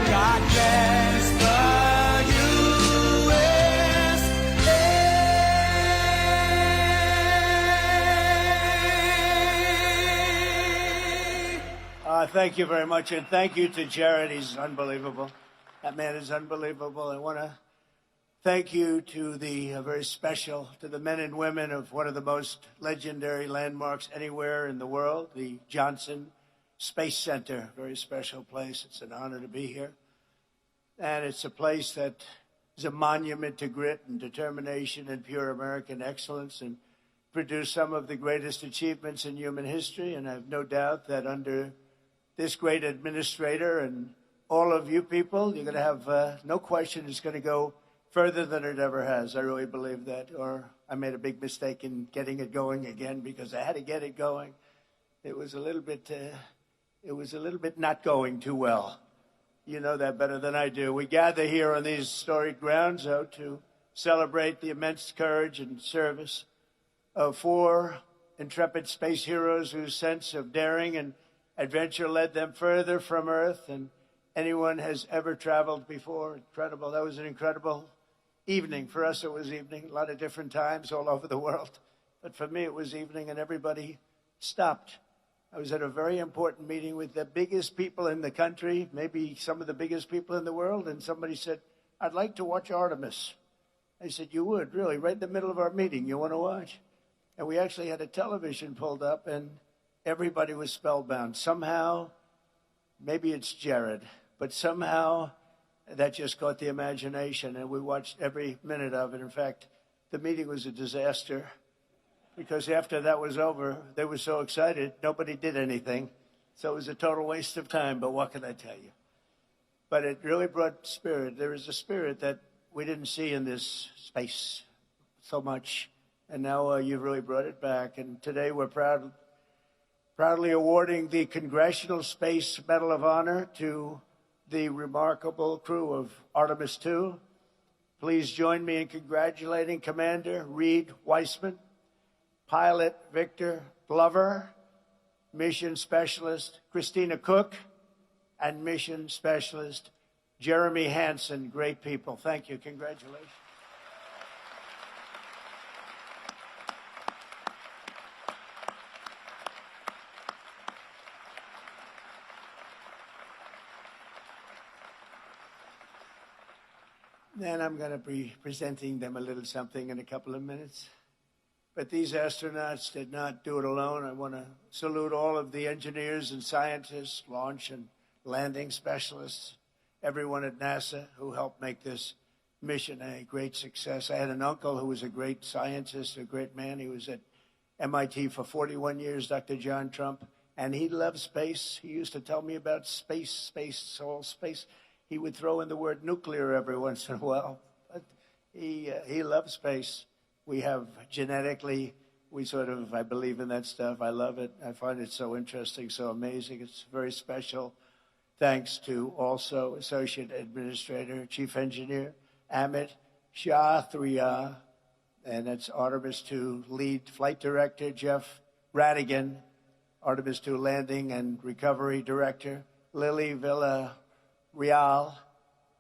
God bless the USA. Thank you very much, and thank you to Jared. He's unbelievable. That man is unbelievable. I want to thank you to the to the men and women of one of the most legendary landmarks anywhere in the world, the Johnson Space Center. Very special place. It's an honor to be here. And it's a place that is a monument to grit and determination and pure American excellence, and produced some of the greatest achievements in human history. And I have no doubt that under this great administrator and all of you people, you're going to have no question it's going to go further than it ever has. I really believe that. Or I made a big mistake in getting it going again, because I had to get it going. It was a little bit not going too well. You know that better than I do. We gather here on these historic grounds, though, to celebrate the immense courage and service of 4 intrepid space heroes whose sense of daring and adventure led them further from Earth than anyone has ever traveled before. Incredible. That was an incredible evening. For us, it was evening. A lot of different times all over the world. But for me, it was evening, and everybody stopped. I was at a very important meeting with the biggest people in the country, maybe some of the biggest people in the world, and somebody said, "I'd like to watch Artemis." I said, "You would, really? Right in the middle of our meeting, you want to watch?" And we actually had a television pulled up, and everybody was spellbound. Somehow, maybe it's Jared, but somehow that just caught the imagination, and we watched every minute of it. In fact, the meeting was a disaster, because after that was over, they were so excited, nobody did anything. So it was a total waste of time, but what can I tell you? But it really brought spirit. There is a spirit that we didn't see in this space so much, and now you've really brought it back. And today we're proudly awarding the Congressional Space Medal of Honor to the remarkable crew of Artemis II. Please join me in congratulating Commander Reed Weissman, Pilot Victor Glover, Mission Specialist Christina Cook, and Mission Specialist Jeremy Hansen. Great people. Thank you. Congratulations. Then I'm going to be presenting them a little something in a couple of minutes. But these astronauts did not do it alone. I want to salute all of the engineers and scientists, launch and landing specialists, everyone at NASA who helped make this mission a great success. I had an uncle who was a great scientist, a great man. He was at MIT for 41 years, Dr. John Trump, and he loved space. He used to tell me about space. He would throw in the word nuclear every once in a while, but he loves space. We have genetically, I believe in that stuff. I love it. I find it so interesting, so amazing. It's very special. Thanks to also Associate Administrator, Chief Engineer Amit Shathriya, and that's Artemis II Lead Flight Director Jeff Radigan, Artemis II Landing and Recovery Director Lily Villarreal,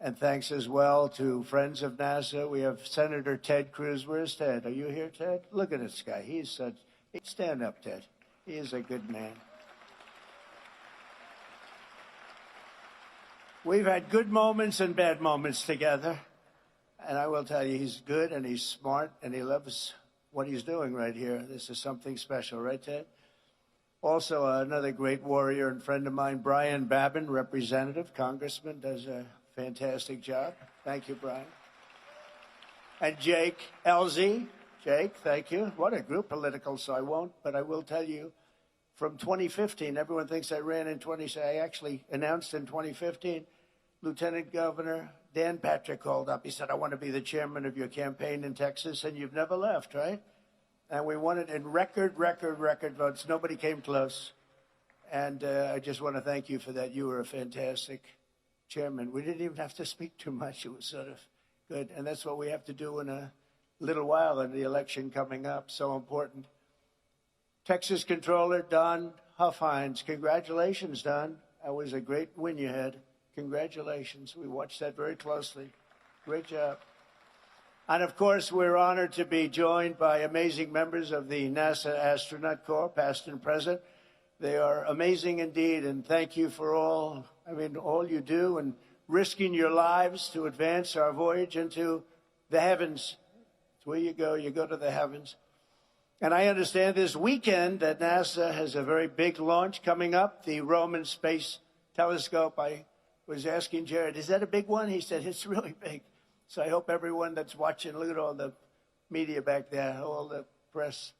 and thanks as well to friends of NASA. We have Senator Ted Cruz. Where's Ted? Are you here, Ted? Look at this guy. Stand up, Ted. He is a good man. We've had good moments and bad moments together. And I will tell you, he's good and he's smart and he loves what he's doing right here. This is something special, right, Ted? Also, another great warrior and friend of mine, Brian Babin, representative, congressman, does a fantastic job. Thank you, Brian. and Jake Elzy. Jake, thank you. What a group political, so I won't, but I will tell you, from 2015, everyone thinks I ran in 20, I actually announced in 2015, Lieutenant Governor Dan Patrick called up. He said, I want to be the chairman of your campaign in Texas, and you've never left, right? And we won it in record votes. Nobody came close. And I just want to thank you for that. You were a fantastic chairman. We didn't even have to speak too much. It was sort of good. And that's what we have to do in a little while in the election coming up. So important. Texas Controller Don Huffines. Congratulations, Don. That was a great win you had. Congratulations. We watched that very closely. Great job. And of course, we're honored to be joined by amazing members of the NASA Astronaut Corps, past and present. They are amazing indeed, and thank you for all you do and risking your lives to advance our voyage into the heavens. It's where you go to the heavens. And I understand this weekend that NASA has a very big launch coming up, the Roman Space Telescope. I was asking Jared, is that a big one? He said, it's really big. So I hope everyone that's watching, look at all the media back there, all the press.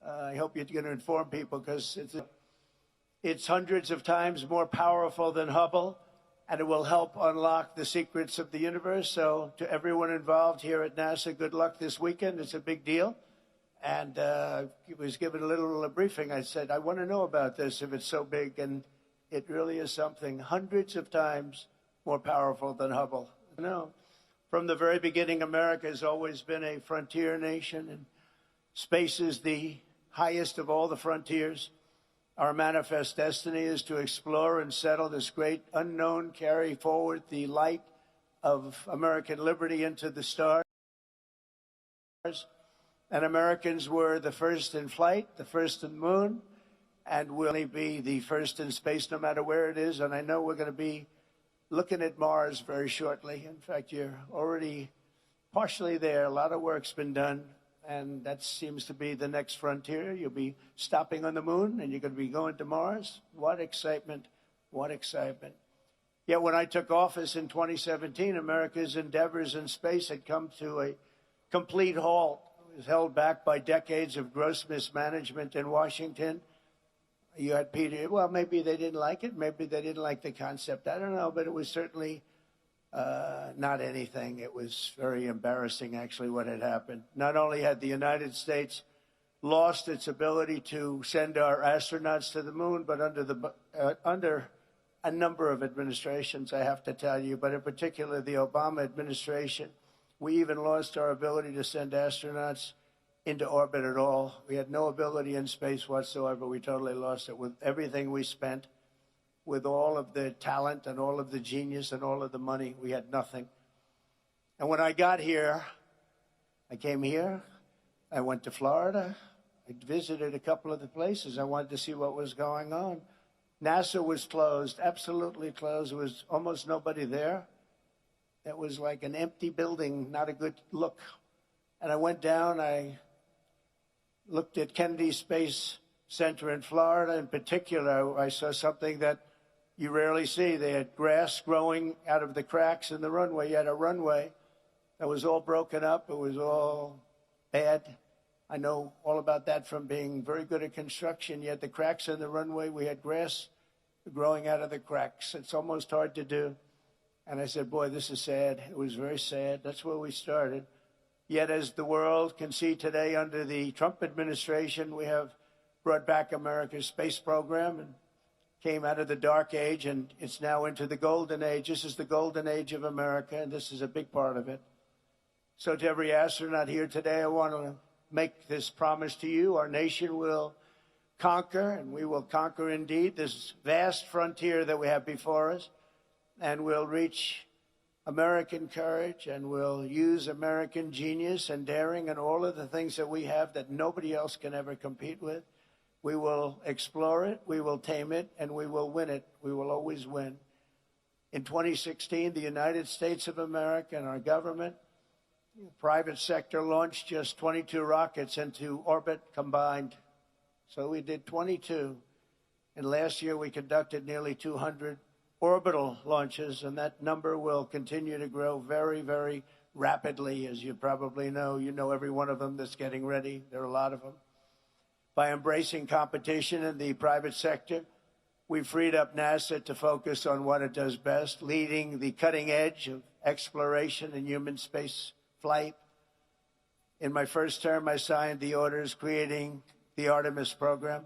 I hope you're going to inform people because it's hundreds of times more powerful than Hubble, and it will help unlock the secrets of the universe. So to everyone involved here at NASA, good luck this weekend. It's a big deal. And I was given a little briefing. I said, I want to know about this if it's so big. And it really is something hundreds of times more powerful than Hubble. No. From the very beginning, America has always been a frontier nation, and space is the highest of all the frontiers. Our manifest destiny is to explore and settle this great unknown, carry forward the light of American liberty into the stars. And Americans were the first in flight, the first in the moon, and will be the first in space no matter where it is. And I know we're going to be looking at Mars very shortly. In fact, you're already partially there. A lot of work's been done, and that seems to be the next frontier. You'll be stopping on the moon, and you're going to be going to Mars. What excitement. What excitement. Yet when I took office in 2017, America's endeavors in space had come to a complete halt. It was held back by decades of gross mismanagement in Washington. You had Peter, well, maybe they didn't like it. Maybe they didn't like the concept. I don't know, but it was certainly not anything. It was very embarrassing, actually, what had happened. Not only had the United States lost its ability to send our astronauts to the moon, but under a number of administrations, I have to tell you, but in particular the Obama administration, we even lost our ability to send astronauts into orbit at all. We had no ability in space whatsoever. We totally lost it with everything we spent, with all of the talent and all of the genius and all of the money. We had nothing. And when I got here, I came here, I went to Florida, I visited a couple of the places. I wanted to see what was going on. NASA was closed, absolutely closed. There was almost nobody there. It was like an empty building, not a good look. And I went down, I looked at Kennedy Space Center in Florida. In particular, I saw something that you rarely see. They had grass growing out of the cracks in the runway. You had a runway that was all broken up. It was all bad. I know all about that from being very good at construction. You had the cracks in the runway. We had grass growing out of the cracks. It's almost hard to do. And I said, boy, this is sad. It was very sad. That's where we started. Yet as the world can see today under the Trump administration, we have brought back America's space program and came out of the dark age, and it's now into the golden age. This is the golden age of America, and this is a big part of it. So to every astronaut here today, I want to make this promise to you. Our nation will conquer, and we will conquer indeed this vast frontier that we have before us, and we'll reach American courage, and we'll use American genius and daring and all of the things that we have that nobody else can ever compete with. We will explore it, we will tame it, and we will win it. We will always win. In 2016, the United States of America and our government, the private sector, launched just 22 rockets into orbit combined. So we did 22. And last year we conducted nearly 200 orbital launches, and that number will continue to grow very, very rapidly, as you probably know. You know every one of them that's getting ready. There are a lot of them. By embracing competition in the private sector, we freed up NASA to focus on what it does best, leading the cutting edge of exploration and human space flight. In my first term, I signed the orders creating the Artemis program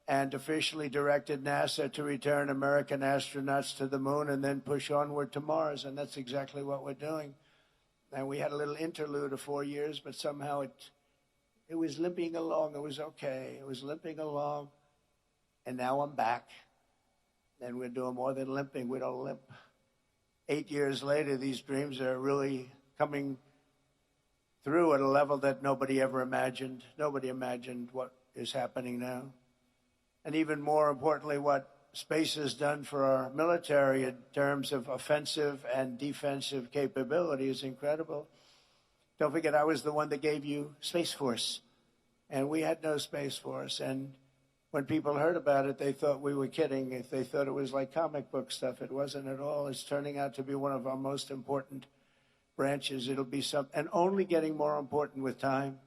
and officially directed NASA to return American astronauts to the moon and then push onward to Mars, and that's exactly what we're doing. And we had a little interlude of 4 years, but somehow it was limping along. It was okay. It was limping along. And now I'm back. And we're doing more than limping. We don't limp. 8 years later, these dreams are really coming through at a level that nobody ever imagined. Nobody imagined what is happening now. And even more importantly, what space has done for our military in terms of offensive and defensive capability is incredible. Don't forget, I was the one that gave you Space Force, and we had no Space Force. And when people heard about it, they thought we were kidding. If they thought it was like comic book stuff, it wasn't at all. It's turning out to be one of our most important branches. It'll be and only getting more important with time.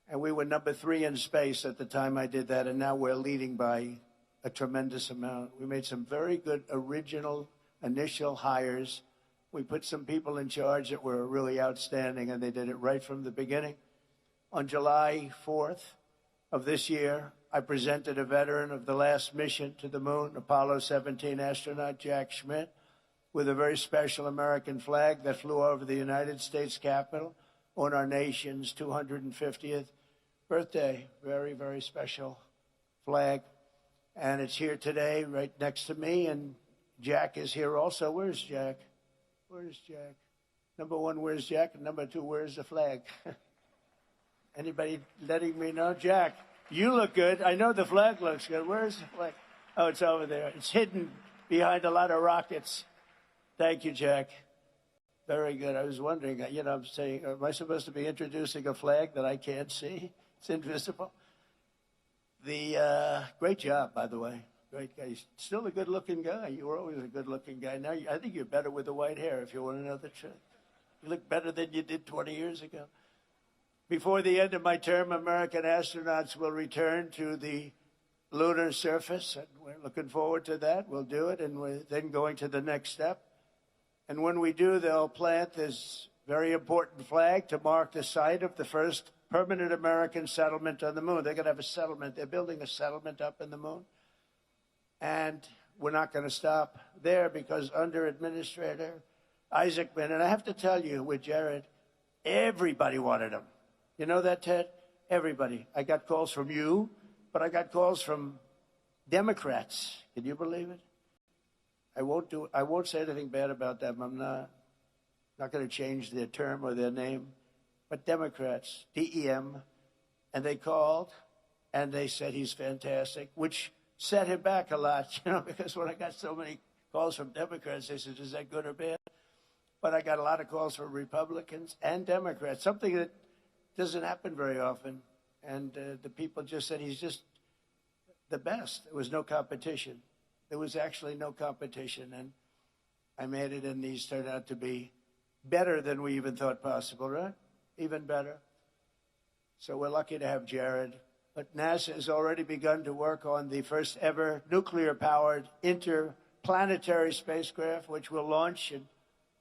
And we were number 3 in space at the time I did that, and now we're leading by a tremendous amount. We made some very good original initial hires. We put some people in charge that were really outstanding, and they did it right from the beginning. On July 4th of this year, I presented a veteran of the last mission to the moon, Apollo 17 astronaut Jack Schmitt, with a very special American flag that flew over the United States Capitol on our nation's 250th birthday. Very, very special flag. And it's here today, right next to me, and Jack is here also. Where's Jack? Where's Jack? Number 1, where's Jack? And number 2, where's the flag? Anybody letting me know? Jack, you look good. I know the flag looks good. Where's the flag? Oh, it's over there. It's hidden behind a lot of rockets. Thank you, Jack. Very good. I was wondering, I'm saying, am I supposed to be introducing a flag that I can't see? It's invisible. Great job, by the way. Great guy. He's still a good-looking guy. You were always a good-looking guy. Now, I think you're better with the white hair, if you want to know the truth. You look better than you did 20 years ago. Before the end of my term, American astronauts will return to the lunar surface, and we're looking forward to that. We'll do it, and we're then going to the next step. And when we do, they'll plant this very important flag to mark the site of the first permanent American settlement on the moon. They're going to have a settlement. They're building a settlement up in the moon. And we're not going to stop there, because under Administrator Isaacman, and I have to tell you, with Jared, everybody wanted him. You know that, Ted? Everybody. I got calls from you, but I got calls from Democrats. Can you believe it? I won't say anything bad about them. I'm not going to change their term or their name. But Democrats, DEM, and they called, and they said he's fantastic, which set him back a lot, because when I got so many calls from Democrats, they said, is that good or bad? But I got a lot of calls from Republicans and Democrats, something that doesn't happen very often. And the people just said he's just the best. There was no competition. There was actually no competition. And I made it, and these turned out to be better than we even thought possible, right? Even better. So we're lucky to have Jared. But NASA has already begun to work on the first ever nuclear-powered interplanetary spacecraft, which will launch in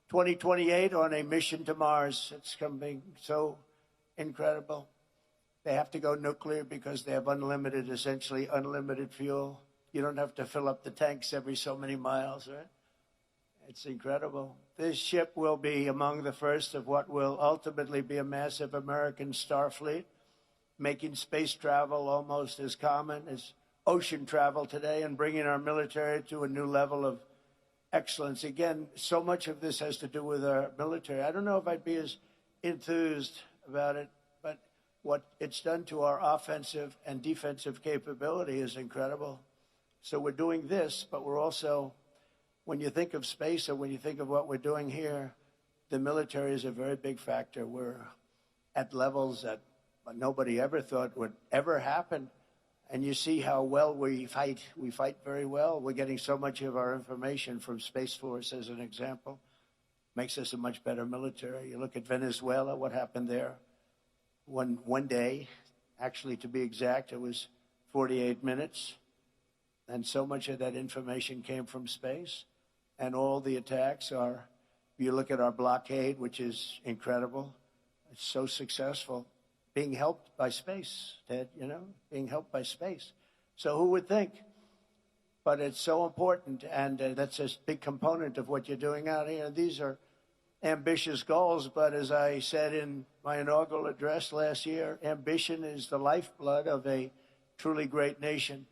2028 on a mission to Mars. It's coming so incredible. They have to go nuclear because they have essentially unlimited fuel. You don't have to fill up the tanks every so many miles, right? It's incredible. This ship will be among the first of what will ultimately be a massive American star fleet, making space travel almost as common as ocean travel today and bringing our military to a new level of excellence. Again, so much of this has to do with our military. I don't know if I'd be as enthused about it, but what it's done to our offensive and defensive capability is incredible. So we're doing this, but we're also, when you think of space or when you think of what we're doing here, the military is a very big factor. We're at levels that nobody ever thought would ever happen. And you see how well we fight. We fight very well. We're getting so much of our information from Space Force, as an example. Makes us a much better military. You look at Venezuela, what happened there. One day, actually to be exact, it was 48 minutes. And so much of that information came from space. And all the attacks are, you look at our blockade, which is incredible. It's so successful. Being helped by space, Ted, you know, being helped by space. So who would think? But it's so important, and that's a big component of what you're doing out here. These are ambitious goals, but as I said in my inaugural address last year, ambition is the lifeblood of a truly great nation.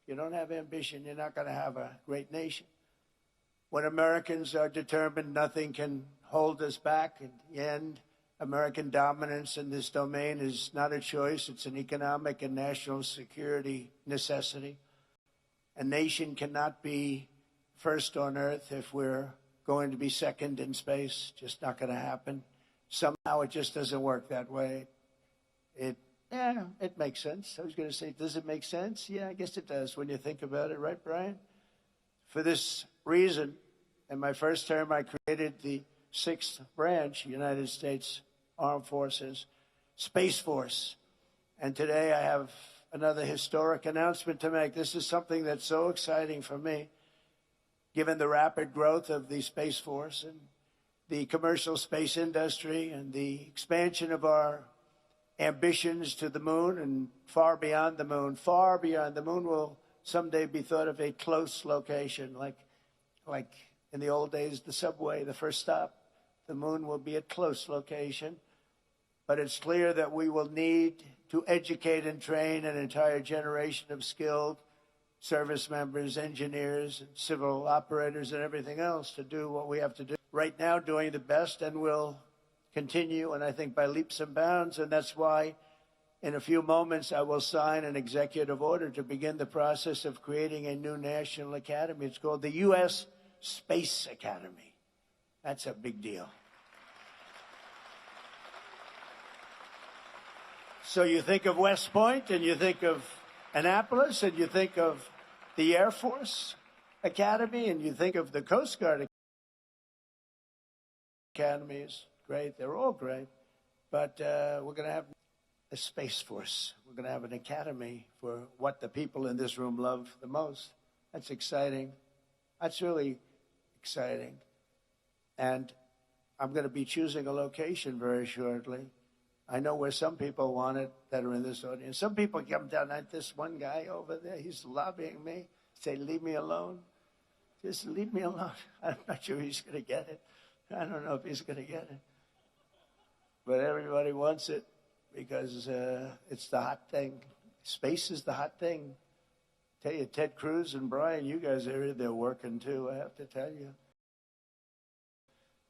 If you don't have ambition, you're not going to have a great nation. When Americans are determined, nothing can hold us back. In the end, American dominance in this domain is not a choice. It's an economic and national security necessity. A nation cannot be first on Earth if we're going to be second in space. Just not going to happen. Somehow it just doesn't work that way. It makes sense. I was going to say, does it make sense? Yeah, I guess it does when you think about it, right, Brian? For this reason, in my first term, I created the 6th branch, United States Armed Forces, Space Force. And today I have another historic announcement to make. This is something that's so exciting for me, given the rapid growth of the Space Force and the commercial space industry and the expansion of our ambitions to the moon and far beyond the moon. Far beyond the moon will someday be thought of a close location, like in the old days, the subway, the first stop. The moon will be a close location. But it's clear that we will need to educate and train an entire generation of skilled service members, engineers, and civil operators, and everything else to do what we have to do. Right now, doing the best, and will continue, and I think by leaps and bounds, and that's why in a few moments I will sign an executive order to begin the process of creating a new national academy. It's called the U.S. Space Academy. That's a big deal. So you think of West Point, and you think of Annapolis, and you think of the Air Force Academy, and you think of the Coast Guard Academies. Great, they're all great. But we're going to have a Space Force. We're going to have an academy for what the people in this room love the most. That's exciting. That's really exciting. And I'm going to be choosing a location very shortly. I know where some people want it that are in this audience. Some people come down at this one guy over there. He's lobbying me. Say, leave me alone. Just leave me alone. I'm not sure he's going to get it. I don't know if he's going to get it. But everybody wants it because it's the hot thing. Space is the hot thing. Tell you, Ted Cruz and Brian, you guys are there working too, I have to tell you.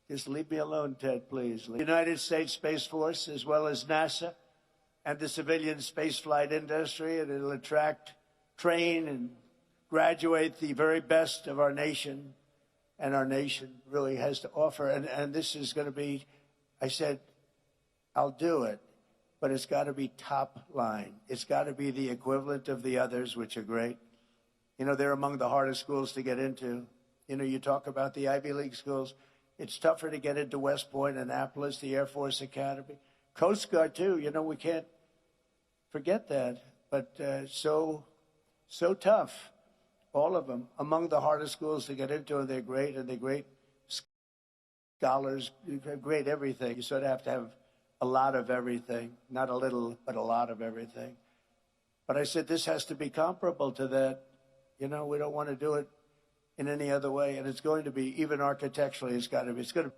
Just leave me alone, Ted, please. The United States Space Force, as well as NASA and the civilian spaceflight industry, and it'll attract, train, and graduate the very best of our nation, and our nation really has to offer. And this is going to be, I said, I'll do it, but it's got to be top line. It's got to be the equivalent of the others, which are great. You know, they're among the hardest schools to get into. You know, you talk about the Ivy League schools. It's tougher to get into West Point, Annapolis, the Air Force Academy. Coast Guard, too. You know, we can't forget that. But so tough, all of them, among the hardest schools to get into, and they're great, and they're great scholars, great everything. You sort of have to have a lot of everything, not a little, but a lot of everything. But I said, this has to be comparable to that. You know, we don't want to do it in any other way, and it's going to be, even architecturally, it's got to be. It's going to,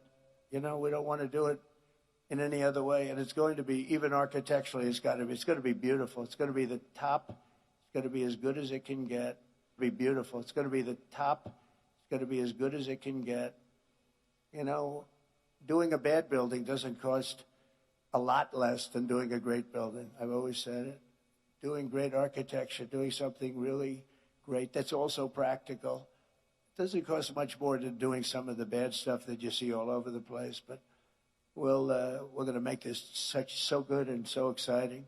you know, we don't want to do it in any other way, and it's going to be, even architecturally, it's got to be. It's going to be beautiful. It's going to be the top. It's going to be as good as it can get. Be beautiful. It's going to be the top. It's going to be as good as it can get. You know, doing a bad building doesn't cost a lot less than doing a great building. I've always said it. Doing great architecture, doing something really great that's also practical. It doesn't cost much more than doing some of the bad stuff that you see all over the place. But we're going to make this so good and so exciting.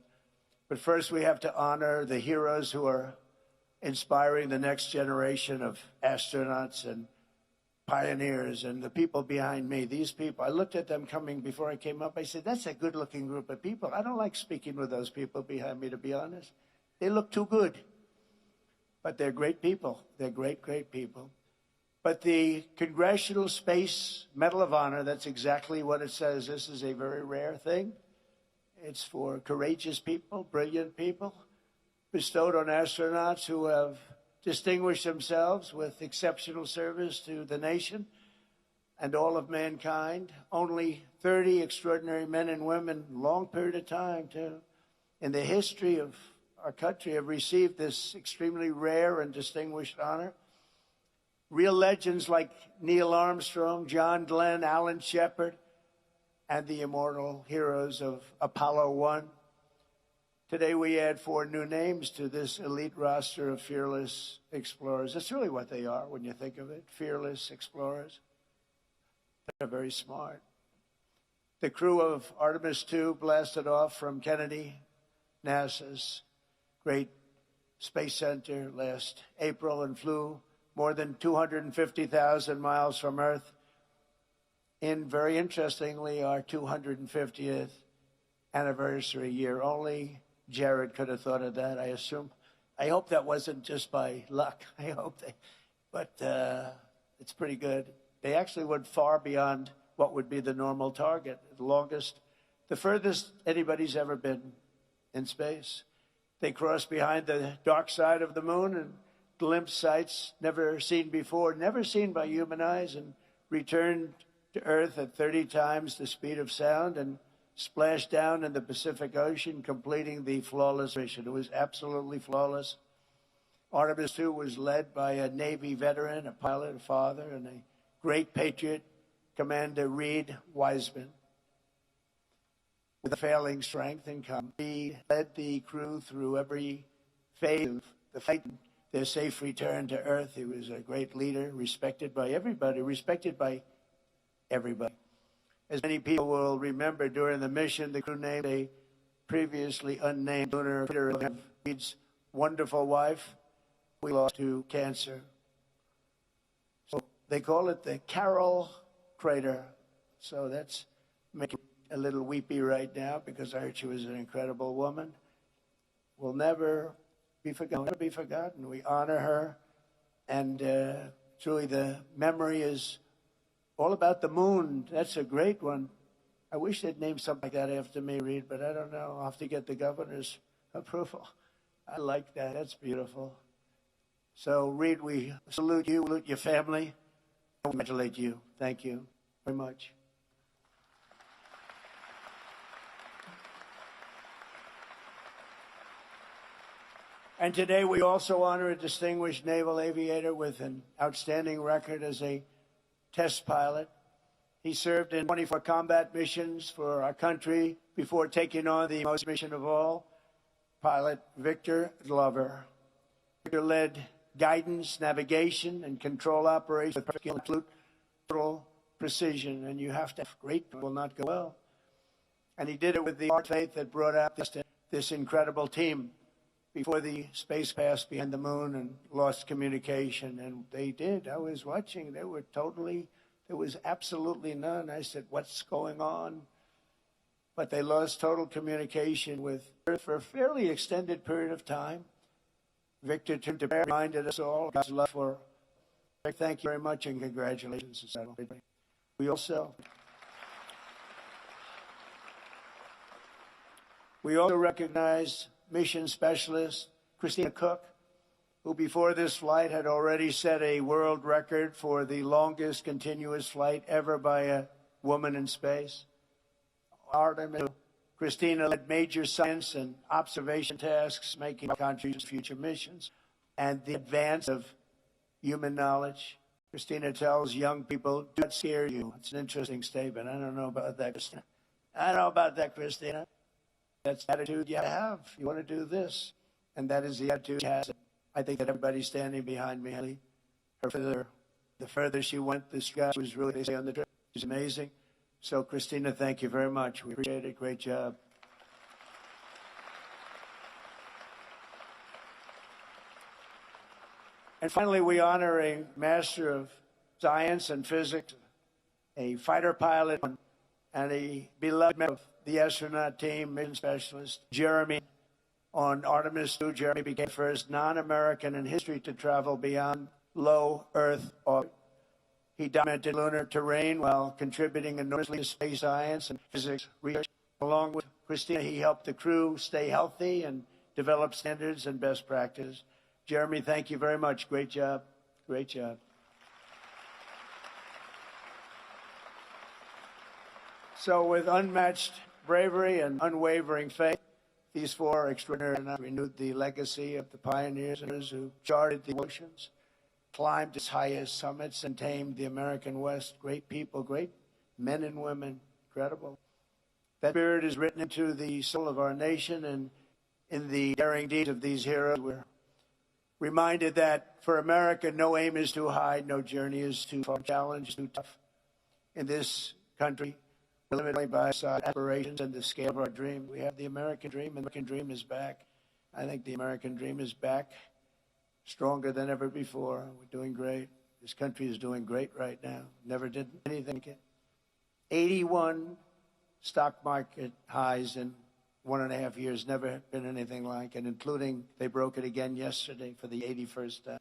But first, we have to honor the heroes who are inspiring the next generation of astronauts and pioneers and the people behind me. These people, I looked at them coming before I came up. I said, that's a good-looking group of people. I don't like speaking with those people behind me, to be honest. They look too good. But they're great people. They're great, great people. But the Congressional Space Medal of Honor, that's exactly what it says. This is a very rare thing. It's for courageous people, brilliant people, bestowed on astronauts who have distinguished themselves with exceptional service to the nation and all of mankind. Only 30 extraordinary men and women, long period of time, too, in the history of our country have received this extremely rare and distinguished honor. Real legends like Neil Armstrong, John Glenn, Alan Shepard, and the immortal heroes of Apollo 1. Today we add 4 new names to this elite roster of fearless explorers. That's really what they are when you think of it, fearless explorers. They're very smart. The crew of Artemis II blasted off from Kennedy, NASA's great space center last April and flew more than 250,000 miles from Earth in, very interestingly, our 250th anniversary year. Only Jared could have thought of that, I assume. I hope that wasn't just by luck. I hope they, but it's pretty good. They actually went far beyond what would be the normal target, the furthest anybody's ever been in space. They crossed behind the dark side of the moon and glimpsed sights never seen before, never seen by human eyes, and returned to Earth at 30 times the speed of sound and splashed down in the Pacific Ocean, completing the flawless mission. It was absolutely flawless. Artemis II was led by a Navy veteran, a pilot, a father, and a great patriot, Commander Reed Wiseman. With failing strength and command, he led the crew through every phase of the fight, their safe return to Earth. He was a great leader, respected by everybody. As many people will remember, during the mission, the crew named a previously unnamed lunar crater of Reed's wonderful wife, who we lost to cancer. So they call it the Carol Crater. So that's making me a little weepy right now because I heard she was an incredible woman. Will never be forgotten. We honor her, and truly the memory is all about the moon. That's a great one. I wish they'd name something like that after me, Reed, but I don't know. I'll have to get the governor's approval. I like that. That's beautiful. So, Reed, we salute you, salute your family, and congratulate you. Thank you very much. And today we also honor a distinguished naval aviator with an outstanding record as a test pilot. He served in 24 combat missions for our country before taking on the most mission of all, Pilot Victor Glover. Victor led guidance, navigation, and control operations with absolute total precision, and you have to have great, will not go well. And he did it with the heart faith that brought out this incredible team before the space passed behind the moon and lost communication. And they did. I was watching. There was absolutely none. I said, what's going on? But they lost total communication with Earth for a fairly extended period of time. Victor reminded us all of God's love for her. Thank you very much and congratulations. We also recognize mission specialist Christina Cook, who before this flight had already set a world record for the longest continuous flight ever by a woman in space. Christina led major science and observation tasks, making contributions to future missions and the advance of human knowledge. Christina tells young people, do not scare you. It's an interesting statement. I don't know about that, Christina. I don't know about that, Christina. That's the attitude you have. You want to do this. And that is the attitude she has. I think that everybody standing behind me, the further she went, the sky was really, they say on the trip, is amazing. So, Christina, thank you very much. We appreciate it. Great job. And finally, we honor a master of science and physics, a fighter pilot, and a beloved member of the astronaut team, mission specialist, Jeremy. On Artemis II, Jeremy became the first non-American in history to travel beyond low Earth orbit. He documented lunar terrain while contributing enormously to space science and physics research. Along with Christina, he helped the crew stay healthy and develop standards and best practices. Jeremy, thank you very much. Great job. Great job. So with unmatched bravery and unwavering faith, these four extraordinary astronauts renewed the legacy of the pioneers who charted the oceans, climbed its highest summits, and tamed the American West. Great people, great men and women, incredible. That spirit is written into the soul of our nation, and in the daring deeds of these heroes, we're reminded that for America, no aim is too high, no journey is too far, challenge is too tough. In this country, we're limited by our aspirations and the scale of our dream. We have the American dream, and the American dream is back. I think the American dream is back, stronger than ever before. We're doing great. This country is doing great right now. Never did anything like it. 81 stock market highs in 1.5 years. Never been anything like it, including they broke it again yesterday for the 81st time.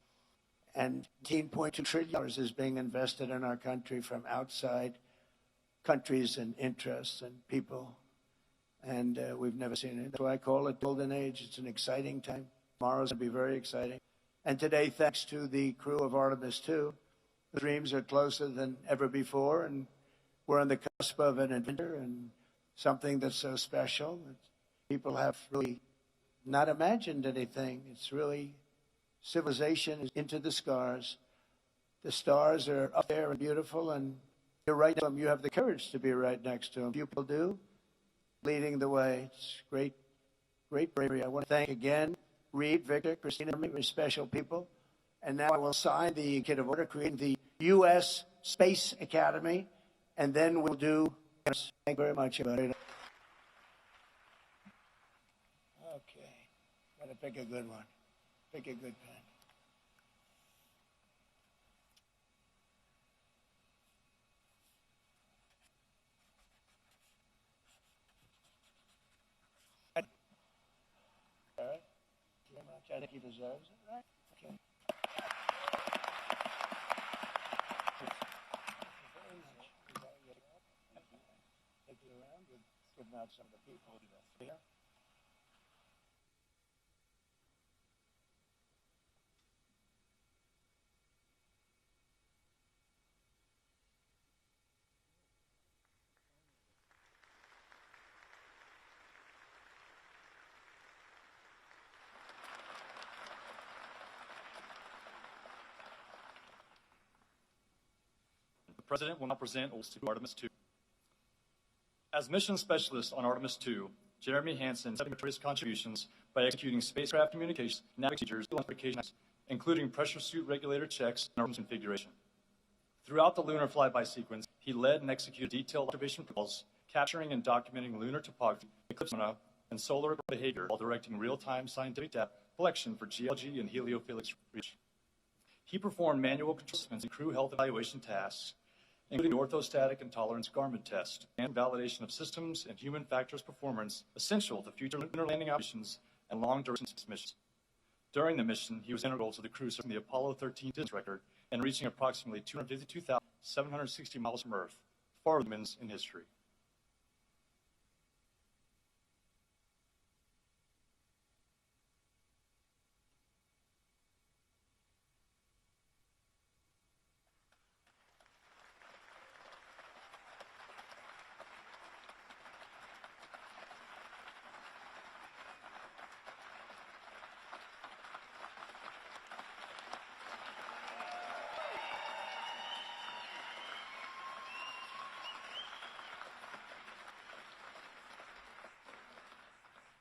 And $18.2 trillion is being invested in our country from outside countries and interests and people. And we've never seen it. That's why I call it golden age. It's an exciting time. Tomorrow's going to be very exciting. And today, thanks to the crew of Artemis II, the dreams are closer than ever before, and we're on the cusp of an adventure and something that's so special. People have really not imagined anything. It's really, civilization is into the stars. The stars are up there and beautiful, and you're right next to them. You have the courage to be right next to them. People do, leading the way. It's great, great bravery. I want to thank again Reed, Victor, Christina, very special people. And now I will sign the executive order creating the U.S. Space Academy, and then we'll do. Thank you very much, everybody. Okay, gotta pick a good one. Pick a good pen. All right. Very much. I think he deserves it, right? Okay. Take it around and give out some of the people here. The President will now present to Artemis II. As mission specialist on Artemis II, Jeremy Hansen set his contributions by executing spacecraft communications, navigation procedures, including pressure suit regulator checks and configuration. Throughout the lunar flyby sequence, he led and executed detailed observation protocols, capturing and documenting lunar topography, eclipse phenomena, and solar behavior while directing real-time scientific data collection for geology and heliophilic research. He performed manual control assessments and crew health evaluation tasks, including orthostatic and tolerance Garmin test, and validation of systems and human factors performance essential to future lunar landing operations and long-duration missions. During the mission, he was integral to the crew setting the Apollo 13 distance record and reaching approximately 252,760 miles from Earth, farther than in history.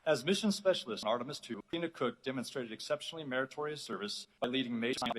As mission specialist on Artemis II, Christina Cook demonstrated exceptionally meritorious service by leading major innovation